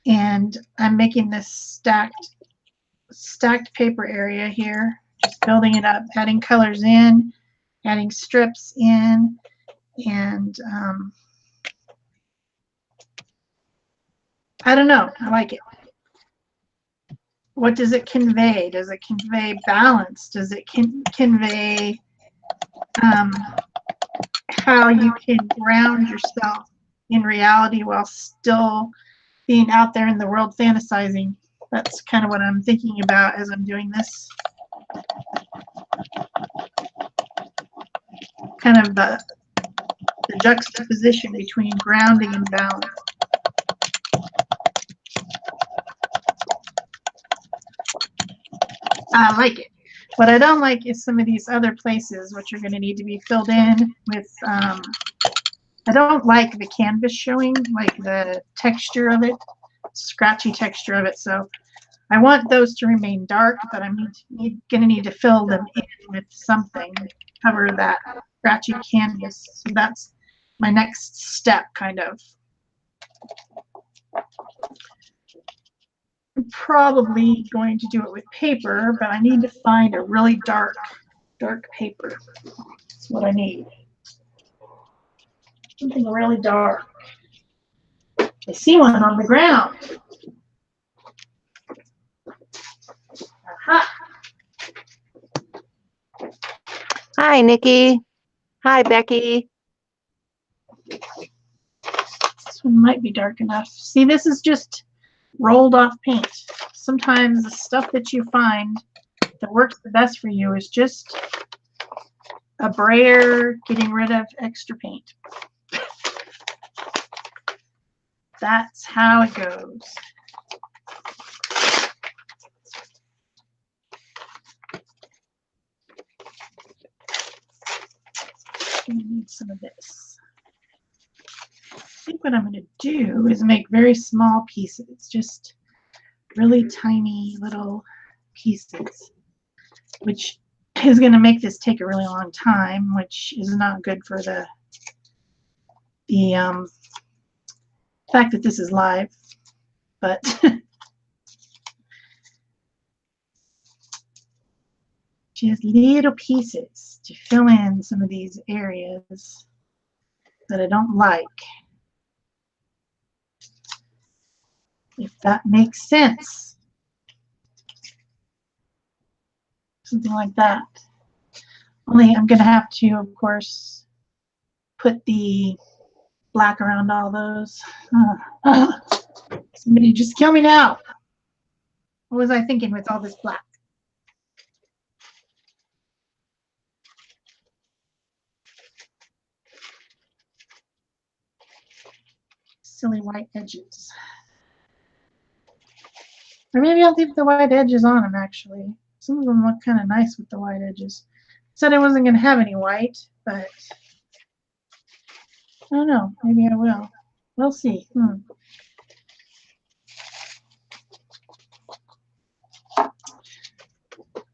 S1: And I'm making this stacked paper area here, just building it up, adding colors in, adding strips in, and I don't know, I like it. What does it convey? Does it convey balance? Does it convey how you can ground yourself in reality while still being out there in the world fantasizing? That's kind of what I'm thinking about as I'm doing this. Kind of the juxtaposition between grounding and balance. I like it. What I don't like is some of these other places which are going to need to be filled in with, I don't like the canvas showing, like the texture of it, scratchy texture of it. So I want those to remain dark, but I'm going to need to fill them in with something to cover that scratchy canvas. So that's my next step, kind of. I'm probably going to do it with paper, but I need to find a really dark paper. That's what I need. Something really dark. I see one on the ground. Aha.
S2: Hi, Nikki. Hi, Becky.
S1: This one might be dark enough. See, this is just rolled off paint. Sometimes the stuff that you find that works the best for you is just a brayer getting rid of extra paint. That's how it goes. I need some of this. I think what I'm going to do is make very small pieces, just really tiny little pieces, which is going to make this take a really long time, which is not good for the fact that this is live, but just little pieces to fill in some of these areas that I don't like, if that makes sense. Something like that. Only I'm going to have to, of course, put the black around all those. Somebody just kill me now. What was I thinking with all this black? Silly white edges. Or maybe I'll leave the white edges on them, actually. Some of them look kind of nice with the white edges. Said I wasn't going to have any white, but I don't know. Maybe I will. We'll see.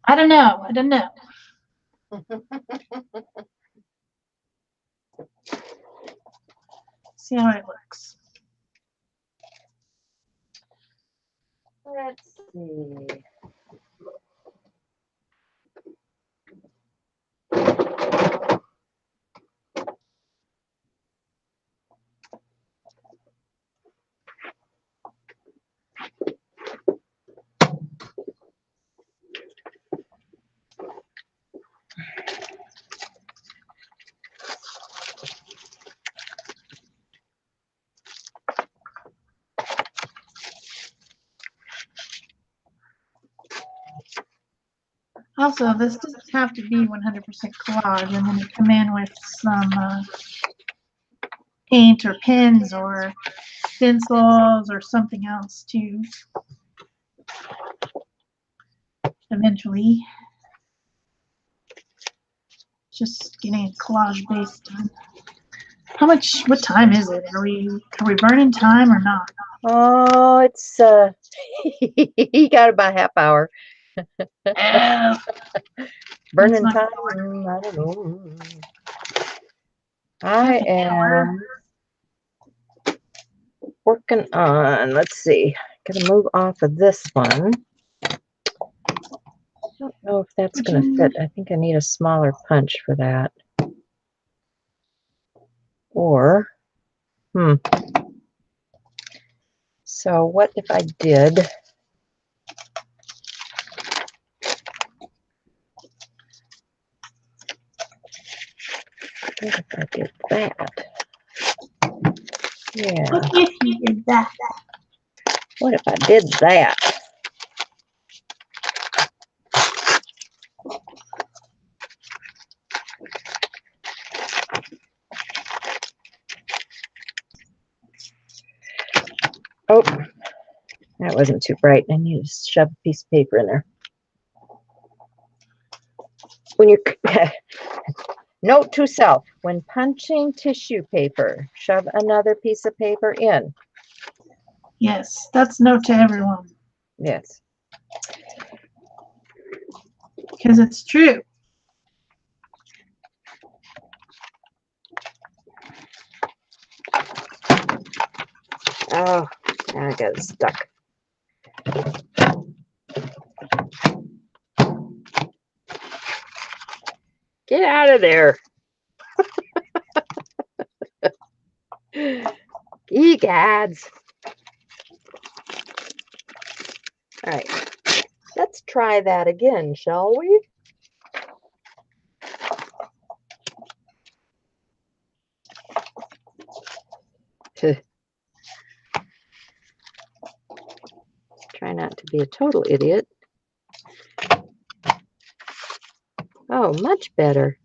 S1: I don't know. I don't know. See how it looks.
S2: Let's see.
S1: Also, this doesn't have to be 100% collage. I'm going to come in with some paint or pens or stencils or something else too. Eventually, just getting collage based done. How much? What time is it? Are we burning time or not?
S2: Oh, it's he got about half hour. Burning time. I don't know. I am working on. Let's see. Gonna move off of this one. I don't know if that's going to fit. I think I need a smaller punch for that. Or, so what if I did? What if I did that? Yeah.
S1: What if you did that?
S2: What if I did that? Oh, that wasn't too bright. I need to shove a piece of paper in there. When you're note to self, when punching tissue paper, shove another piece of paper in.
S1: Yes, that's note to everyone.
S2: Yes.
S1: Because it's true.
S2: Oh, I got it stuck. Get out of there. Egads. All right. Let's try that again, shall we? Try not to be a total idiot. Oh, much better.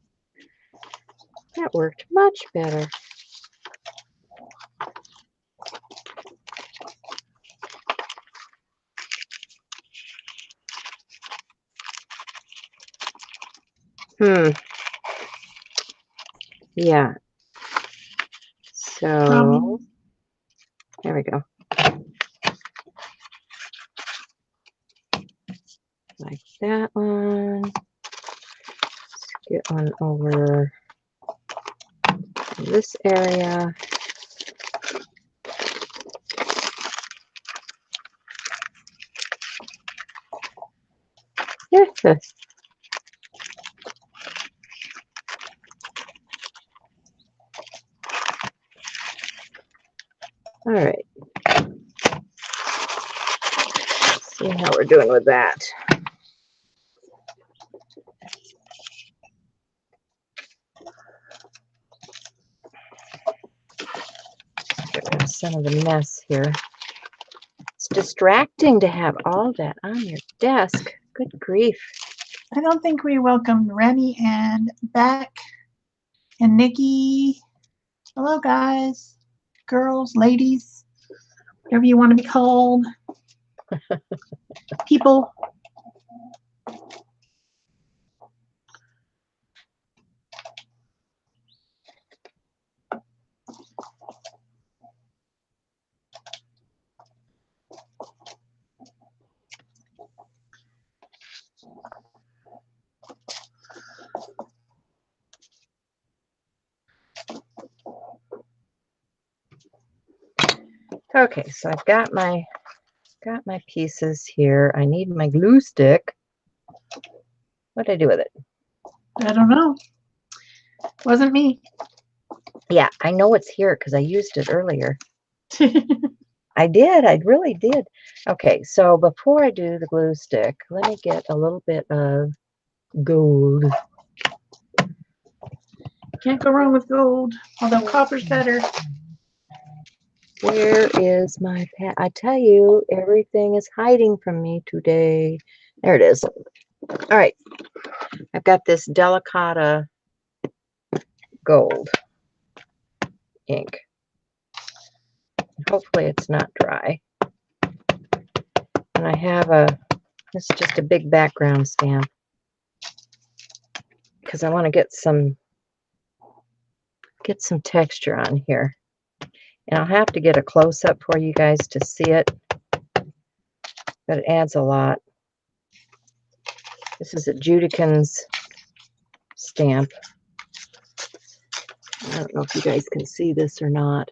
S2: That worked much better. Yeah. So, there we go. Like that one. Let's get one over this area. Yes. All right. Let's see how we're doing with that. Get rid of some of the mess here. It's distracting to have all that on your desk. Good grief.
S1: I don't think we welcomed Remy and Beck and Nikki. Hello, guys, girls, ladies, whatever you want to be called. People.
S2: Okay, so I've got my pieces here. I need my glue stick. What did I do with it?
S1: I don't know. Wasn't me.
S2: Yeah, I know it's here because I used it earlier. I did. I really did. Okay, so before I do the glue stick, let me get a little bit of gold.
S1: Can't go wrong with gold, although copper's better.
S2: Where is my pen? I tell you, everything is hiding from me today. There it is. All right. I've got this Delicata gold ink. Hopefully it's not dry. And I have this is just a big background stamp because I want to get some texture on here. And I'll have to get a close-up for you guys to see it, but it adds a lot. This is a Judikins stamp. I don't know if you guys can see this or not.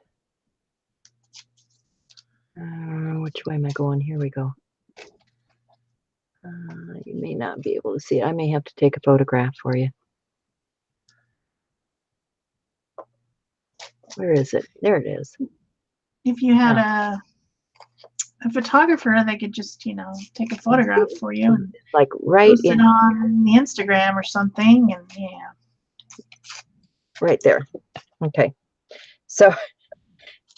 S2: Which way am I going? Here we go. You may not be able to see it. I may have to take a photograph for you. Where is it? There it is.
S1: If you had a photographer, they could just, take a photograph for you and
S2: like right
S1: post it on the Instagram or something, and
S2: right there. Okay. So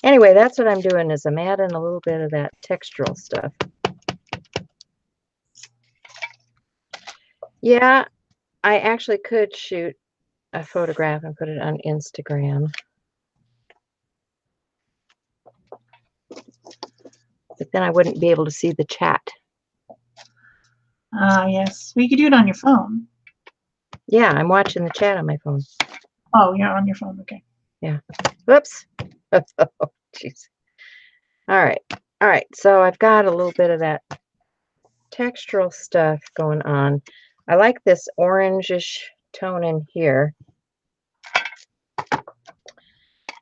S2: anyway, that's what I'm doing is I'm adding a little bit of that textural stuff. Yeah, I actually could shoot a photograph and put it on Instagram. but then I wouldn't be able to see the chat.
S1: Yes. Well, you could do it on your phone.
S2: Yeah, I'm watching the chat on my phone.
S1: Oh, you're on your phone. Okay.
S2: Yeah. Whoops. Oh, jeez. All right. All right. So I've got a little bit of that textural stuff going on. I like this orangish tone in here.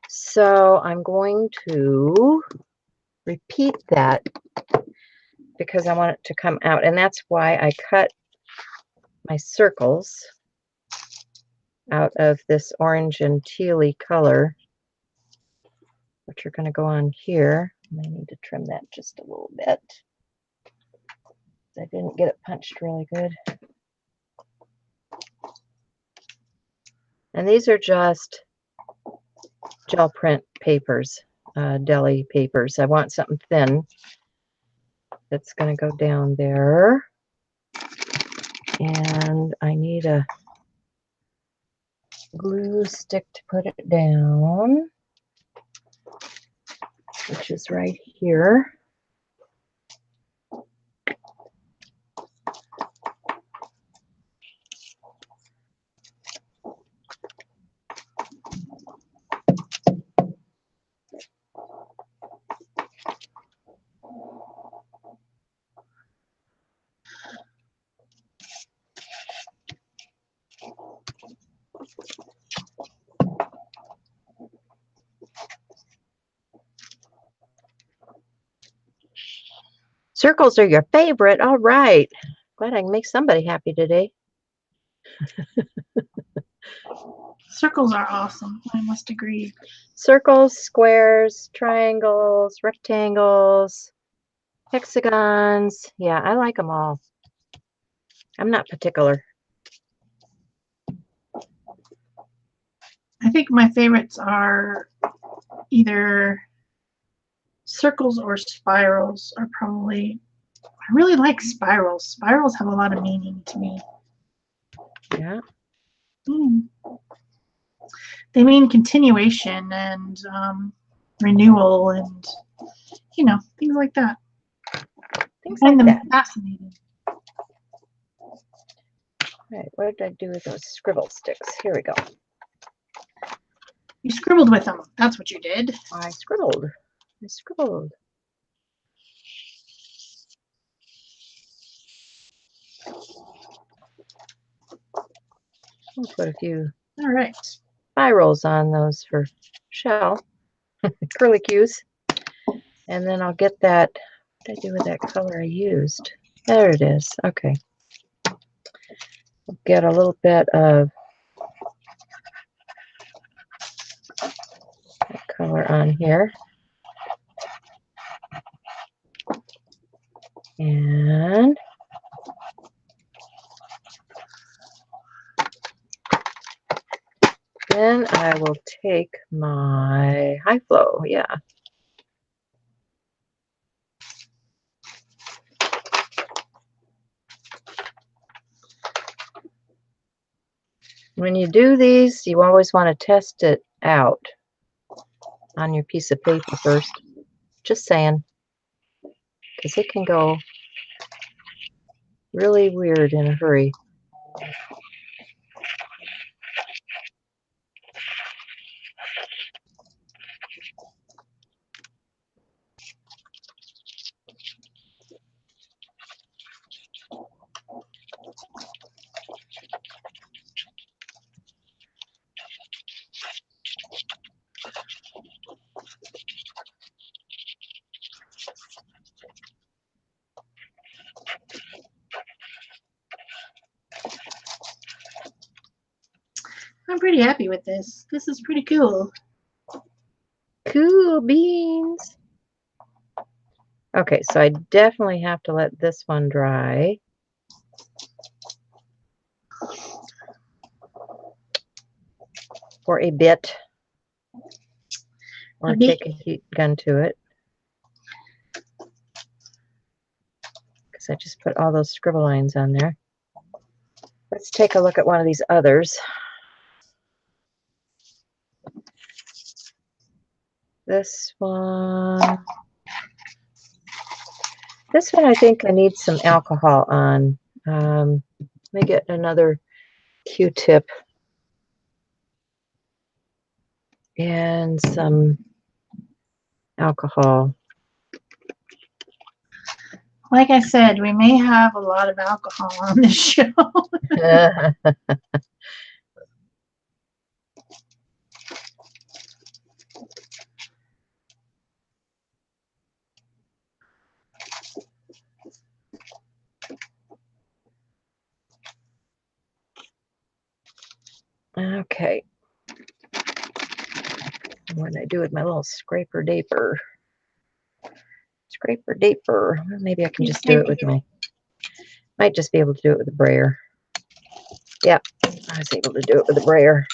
S2: So I'm going to repeat that because I want it to come out. And that's why I cut my circles out of this orange and tealy color, which are going to go on here. I need to trim that just a little bit. I didn't get it punched really good. And these are just gel print papers, deli papers. I want something thin that's going to go down there. And I need a glue stick to put it down, which is right here. Circles are your favorite. All right. Glad I can make somebody happy today.
S1: Circles are awesome. I must agree.
S2: Circles, squares, triangles, rectangles, hexagons. Yeah, I like them all. I'm not particular.
S1: I think my favorites are either circles or spirals are probably, I really like spirals. Spirals have a lot of meaning to me.
S2: Yeah.
S1: They mean continuation and renewal and, you know, things like that.
S2: Things
S1: I find
S2: like
S1: them
S2: that.
S1: fascinating.
S2: All right, what did I do with those scribble sticks? Here we go.
S1: You scribbled with them. That's what you did.
S2: I scribbled. I scribbled. I'll put a few
S1: All right.
S2: spirals on those for shell, curlicues. And then I'll get that, what did I do with that color I used? There it is. Okay. I'll get a little bit of that color on here. And then I will take my high flow. Yeah. When you do these, you always want to test it out on your piece of paper first. Just saying. Because it can go really weird in a hurry.
S1: I'm pretty happy with this. This is pretty cool.
S2: Cool beans. Okay, so I definitely have to let this one dry. For a bit. Or take a heat gun to it. Because I just put all those scribble lines on there. Let's take a look at one of these others. This one. This one, I think I need some alcohol on. Let me get another Q-tip and some alcohol.
S1: Like I said, we may have a lot of alcohol on this show.
S2: Okay. What did I do with my little scraper daper? Scraper daper. Maybe I can just do it with my, might just be able to do it with a brayer. Yep, I was able to do it with a brayer.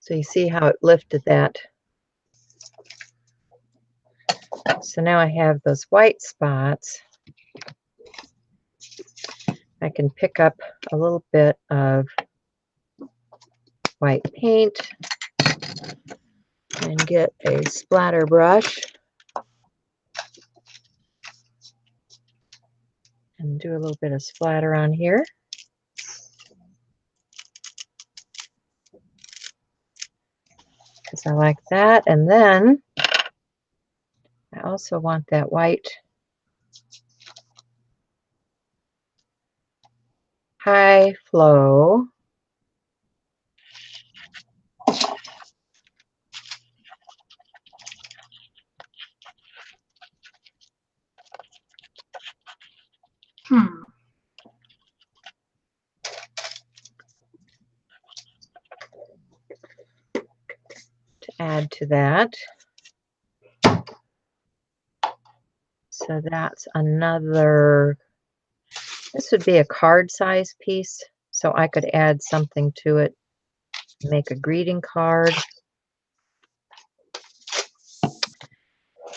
S2: So you see how it lifted that. So now I have those white spots. I can pick up a little bit of white paint and get a splatter brush and do a little bit of splatter on here. Because I like that. And then I also want that white high flow. To add to that. So that's another, this would be a card size piece. So I could add something to it, make a greeting card.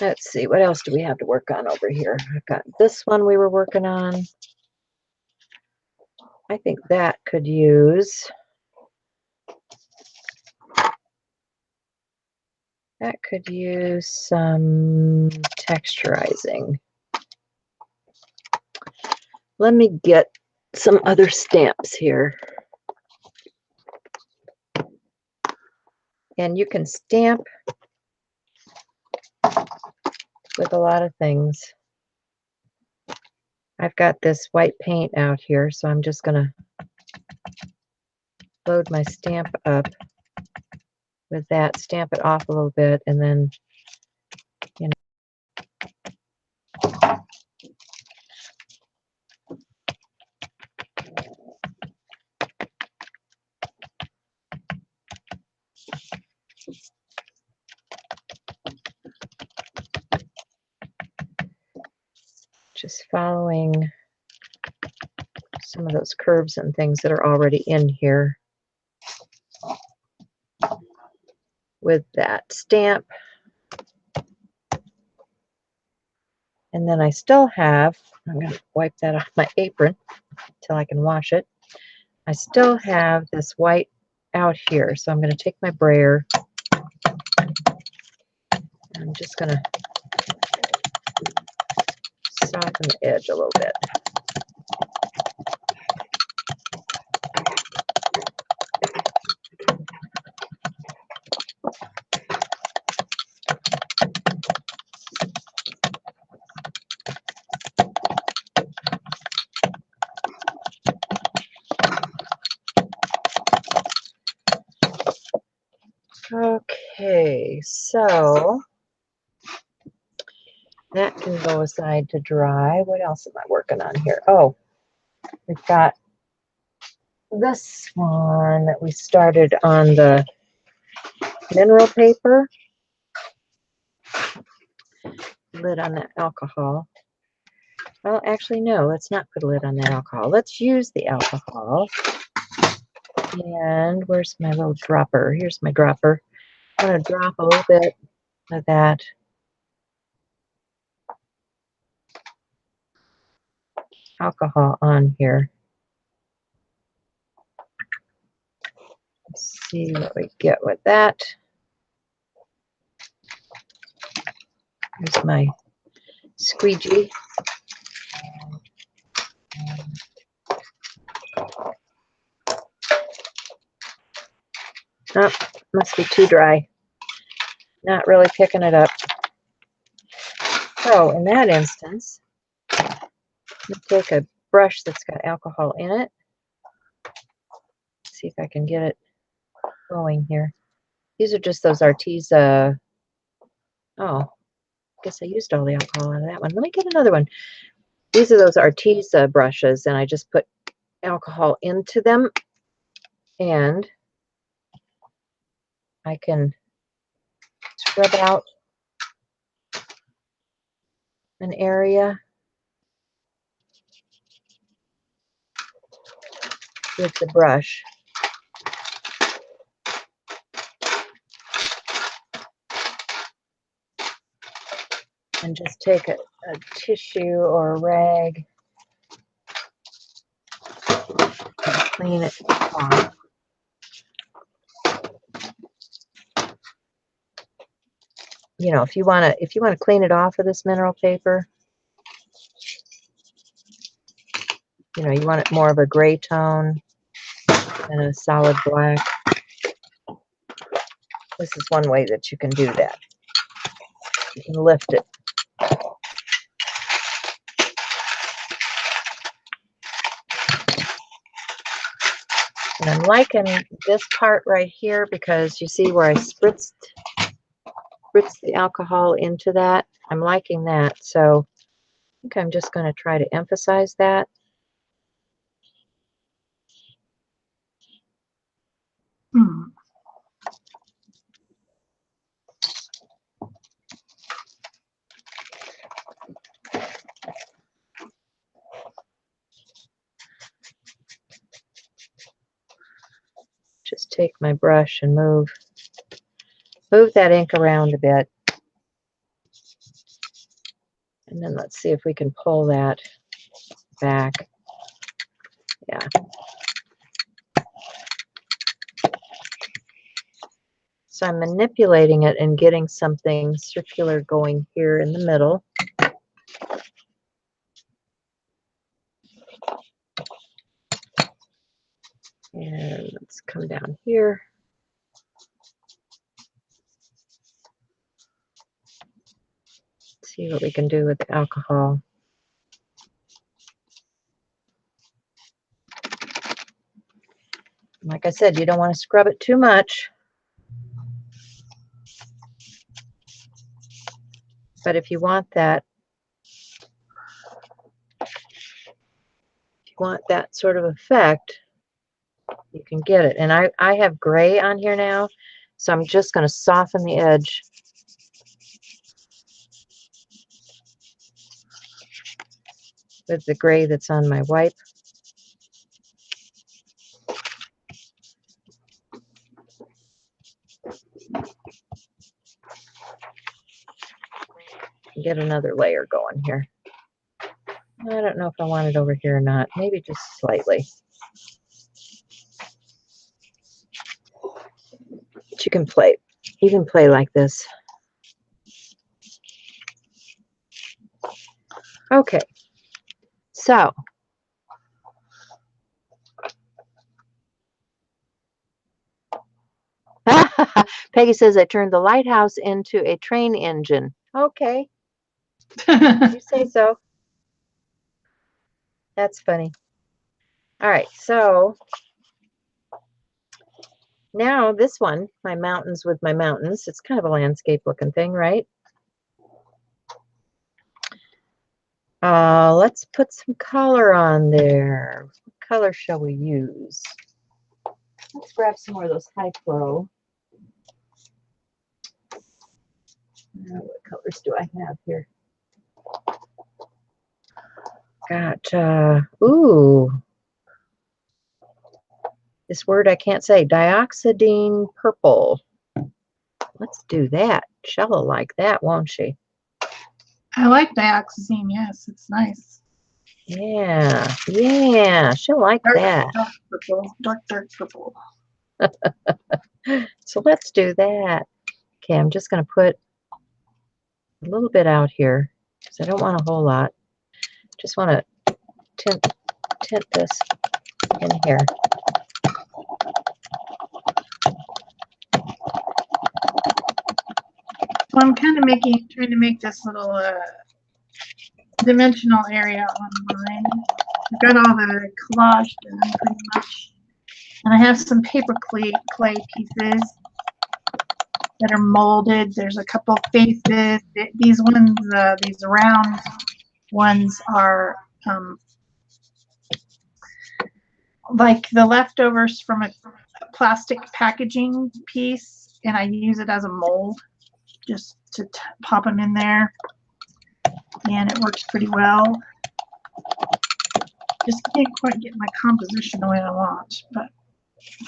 S2: Let's see, what else do we have to work on over here? I've got this one we were working on. I think that could use, some texturizing. Let me get some other stamps here. And you can stamp with a lot of things. I've got this white paint out here, so I'm just going to load my stamp up with that, stamp it off a little bit, and then, you know. Just following some of those curves and things that are already in here with that stamp. And then I still have, I'm going to wipe that off my apron until I can wash it. I still have this white out here, so I'm going to take my brayer. I'm just going to soften the edge a little bit. Okay, so that can go aside to dry. What else am I working on here? Oh, we've got this one that we started on the mineral paper. Lid on that alcohol. Well, actually, no, let's not put a lid on that alcohol. Let's use the alcohol. And where's my little dropper? Here's my dropper. I'm going to drop a little bit of that alcohol on here. Let's see what we get with that. Here's my squeegee. Oh, must be too dry. Not really picking it up. So in that instance, I'm going to take a brush that's got alcohol in it. See if I can get it going here. These are just those Arteza. Oh, I guess I used all the alcohol out of that one. Let me get another one. These are those Arteza brushes, and I just put alcohol into them, and I can scrub out an area with the brush. And just take a tissue or a rag and clean it off. You know, if you want to clean it off with this mineral paper, you know, you want it more of a gray tone than a solid black. This is one way that you can do that. You can lift it. And I'm liking this part right here because you see where I spritzed the alcohol into that. I'm liking that. So I think I'm just going to try to emphasize that. Just take my brush and move that ink around a bit. And then let's see if we can pull that back. Yeah. So I'm manipulating it and getting something circular going here in the middle. And let's come down here. See what we can do with the alcohol. Like I said, you don't want to scrub it too much. But if you want that, sort of effect, you can get it. And I have gray on here now, so I'm just going to soften the edge. With the gray that's on my wipe. Get another layer going here. I don't know if I want it over here or not. Maybe just slightly. But you can play. You can play like this. Okay. So. Peggy says I turned the lighthouse into a train engine. Okay. You say so. That's funny. All right. So. Now this one, my mountains with my mountains. It's kind of a landscape looking thing, right? Let's put some color on there. What color shall we use? Let's grab some more of those high flow. What colors do I have here? Got, ooh. This word I can't say. Dioxidine purple. Let's do that. Shell'll like that, won't she?
S1: I like dioxazine. Yes, it's nice.
S2: Yeah, yeah, she'll like that.
S1: Dark purple, dark purple.
S2: So let's do that. Okay, I'm just going to put a little bit out here because I don't want a whole lot. Just want to tint this in here.
S1: So I'm kind of trying to make this little dimensional area on mine. I've got all the collage done pretty much. And I have some paper clay pieces that are molded. There's a couple faces. These ones, these round ones are like the leftovers from a plastic packaging piece, and I use it as a mold just to pop them in there, and it works pretty well. Just can't quite get my composition the way I want, but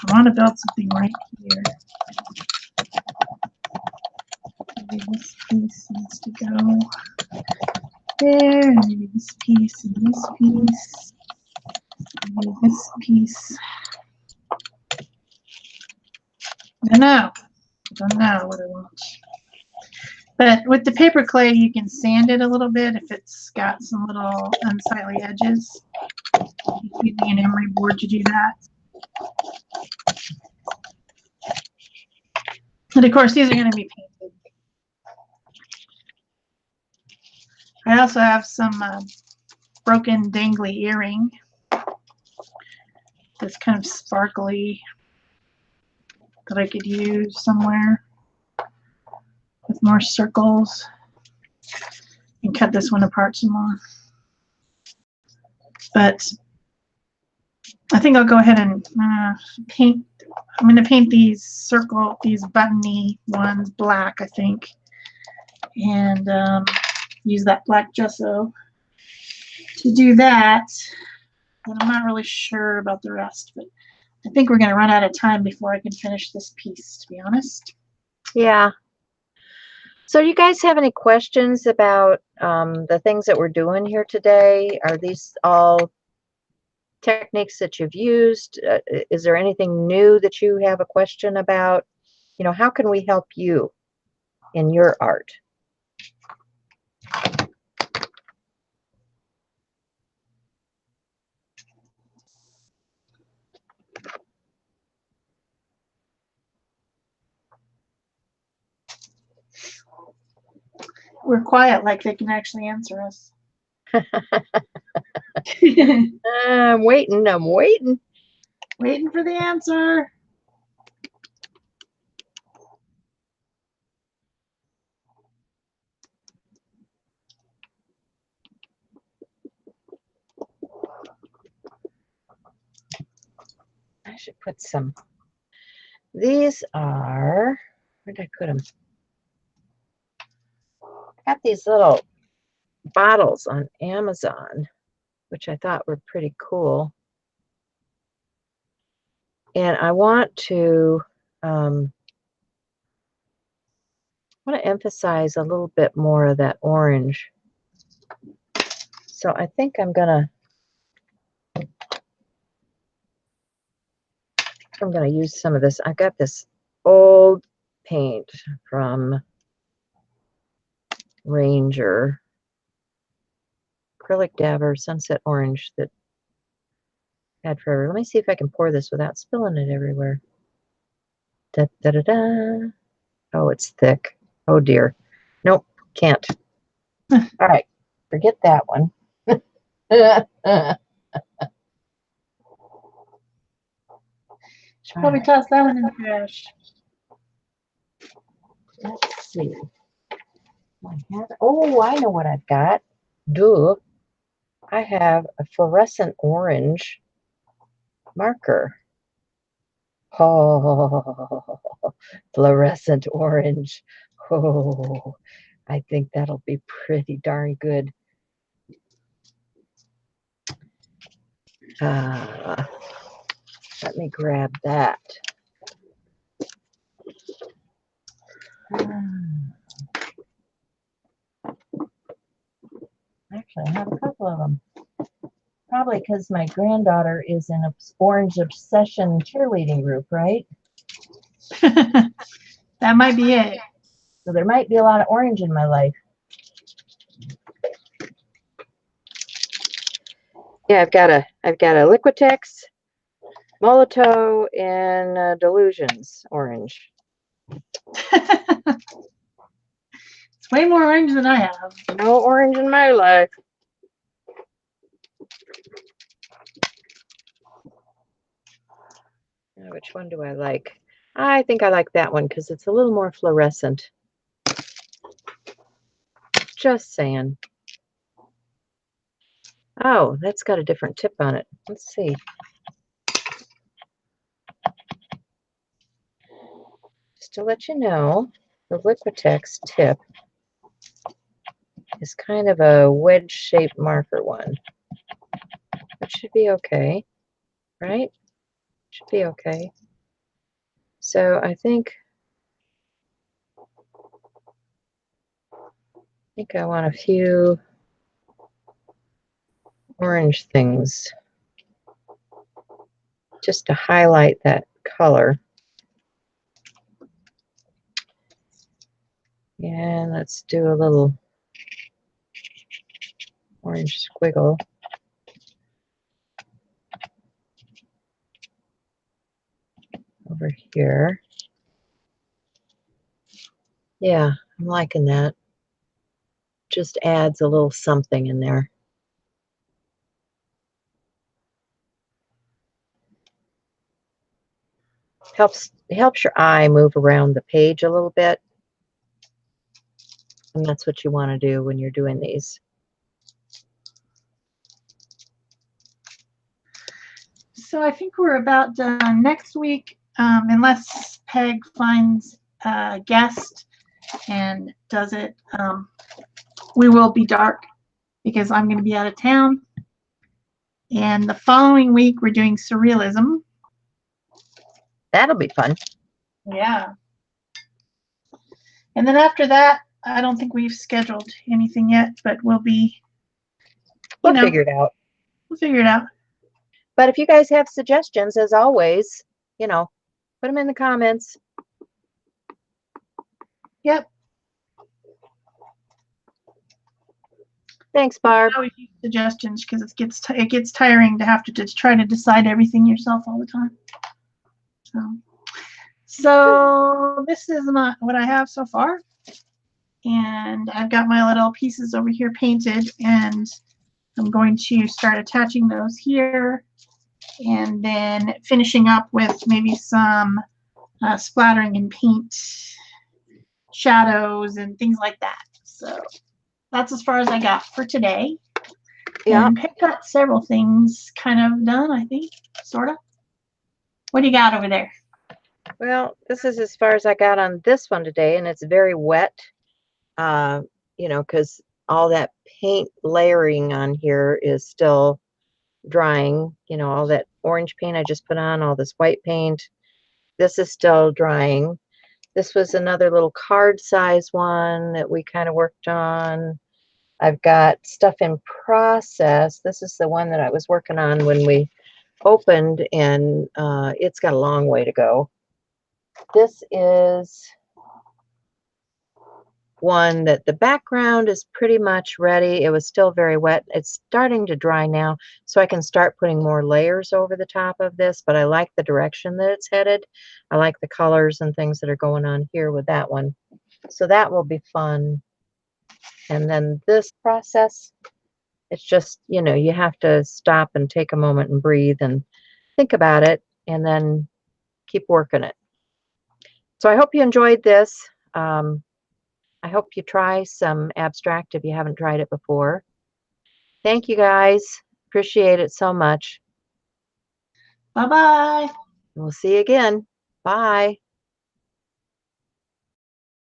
S1: I want to build something right here. Maybe this piece needs to go there, and maybe this piece and this piece, maybe this piece. I don't know what I want. But with the paper clay, you can sand it a little bit if it's got some little unsightly edges. Using an emery board to do that. And of course, these are going to be painted. I also have some broken dangly earring that's kind of sparkly that I could use somewhere with more circles. And cut this one apart some more. But I think I'll go ahead and paint. I'm going to paint these buttony ones black, I think, and use that black gesso to do that. And I'm not really sure about the rest, but I think we're going to run out of time before I can finish this piece, to be honest.
S2: Yeah. So do you guys have any questions about the things that we're doing here today? Are these all techniques that you've used? Is there anything new that you have a question about? You know, how can we help you in your art?
S1: We're quiet, like they can actually answer us.
S2: I'm waiting.
S1: Waiting for the answer.
S2: I should put some. These are, where did I put them? Got these little bottles on Amazon, which I thought were pretty cool. And I want to emphasize a little bit more of that orange. So I think I'm gonna use some of this. I got this old paint from Ranger, acrylic dabber sunset orange that I had forever. Let me see if I can pour this without spilling it everywhere. Da, da, da, da. Oh, it's thick. Oh dear. Nope, can't. All right, forget that one.
S1: Should probably toss that one in the trash.
S2: Let's see. Oh, I know what I've got. Duh. I have a fluorescent orange marker. Oh, fluorescent orange. Oh, I think that'll be pretty darn good. Let me grab that. Actually, I have a couple of them. Probably because my granddaughter is in a orange obsession cheerleading group, right?
S1: That might be it.
S2: So there might be a lot of orange in my life. Yeah, I've got a Liquitex, Molotow, and Delusions orange.
S1: It's way more orange than I have.
S2: No orange in my life. Now, which one do I like? I think I like that one because it's a little more fluorescent. Just saying. Oh, that's got a different tip on it. Let's see. Just to let you know, the Liquitex tip is kind of a wedge-shaped marker one. It should be okay, right? Should be okay. So I think I want a few orange things just to highlight that color. And let's do a little orange squiggle. Over here. Yeah, I'm liking that. Just adds a little something in there. Helps your eye move around the page a little bit. And that's what you want to do when you're doing these.
S1: So I think we're about done. Next week, unless Peg finds a guest and does it, we will be dark because I'm going to be out of town. And the following week, we're doing surrealism.
S2: That'll be fun.
S1: Yeah. And then after that, I don't think we've scheduled anything yet, but we'll be,
S2: We'll figure it out.
S1: We'll figure it out.
S2: But if you guys have suggestions, as always, you know, put them in the comments.
S1: Yep.
S2: Thanks, Barb.
S1: I always use suggestions because it gets tiring to have to just try to decide everything yourself all the time. So this is what I have so far, and I've got my little pieces over here painted, and I'm going to start attaching those here, and then finishing up with maybe some splattering and paint shadows and things like that. So that's as far as I got for today. Yeah. And Pick got several things kind of done, I think, sort of. What do you got over there?
S2: Well, this is as far as I got on this one today, and it's very wet, you know, because all that paint layering on here is still drying. You know, all that orange paint I just put on, all this white paint, this is still drying. This was another little card size one that we kind of worked on. I've got stuff in process. This is the one that I was working on when we opened, and it's got a long way to go. This is one that the background is pretty much ready. It was still very wet. It's starting to dry now, so I can start putting more layers over the top of this, but I like the direction that it's headed. I like the colors and things that are going on here with that one. So that will be fun. And then this process, it's just, you know, you have to stop and take a moment and breathe and think about it and then keep working it. So I hope you enjoyed this. I hope you try some abstract if you haven't tried it before. Thank you guys. Appreciate it so much.
S1: Bye-bye.
S2: We'll see you again. Bye.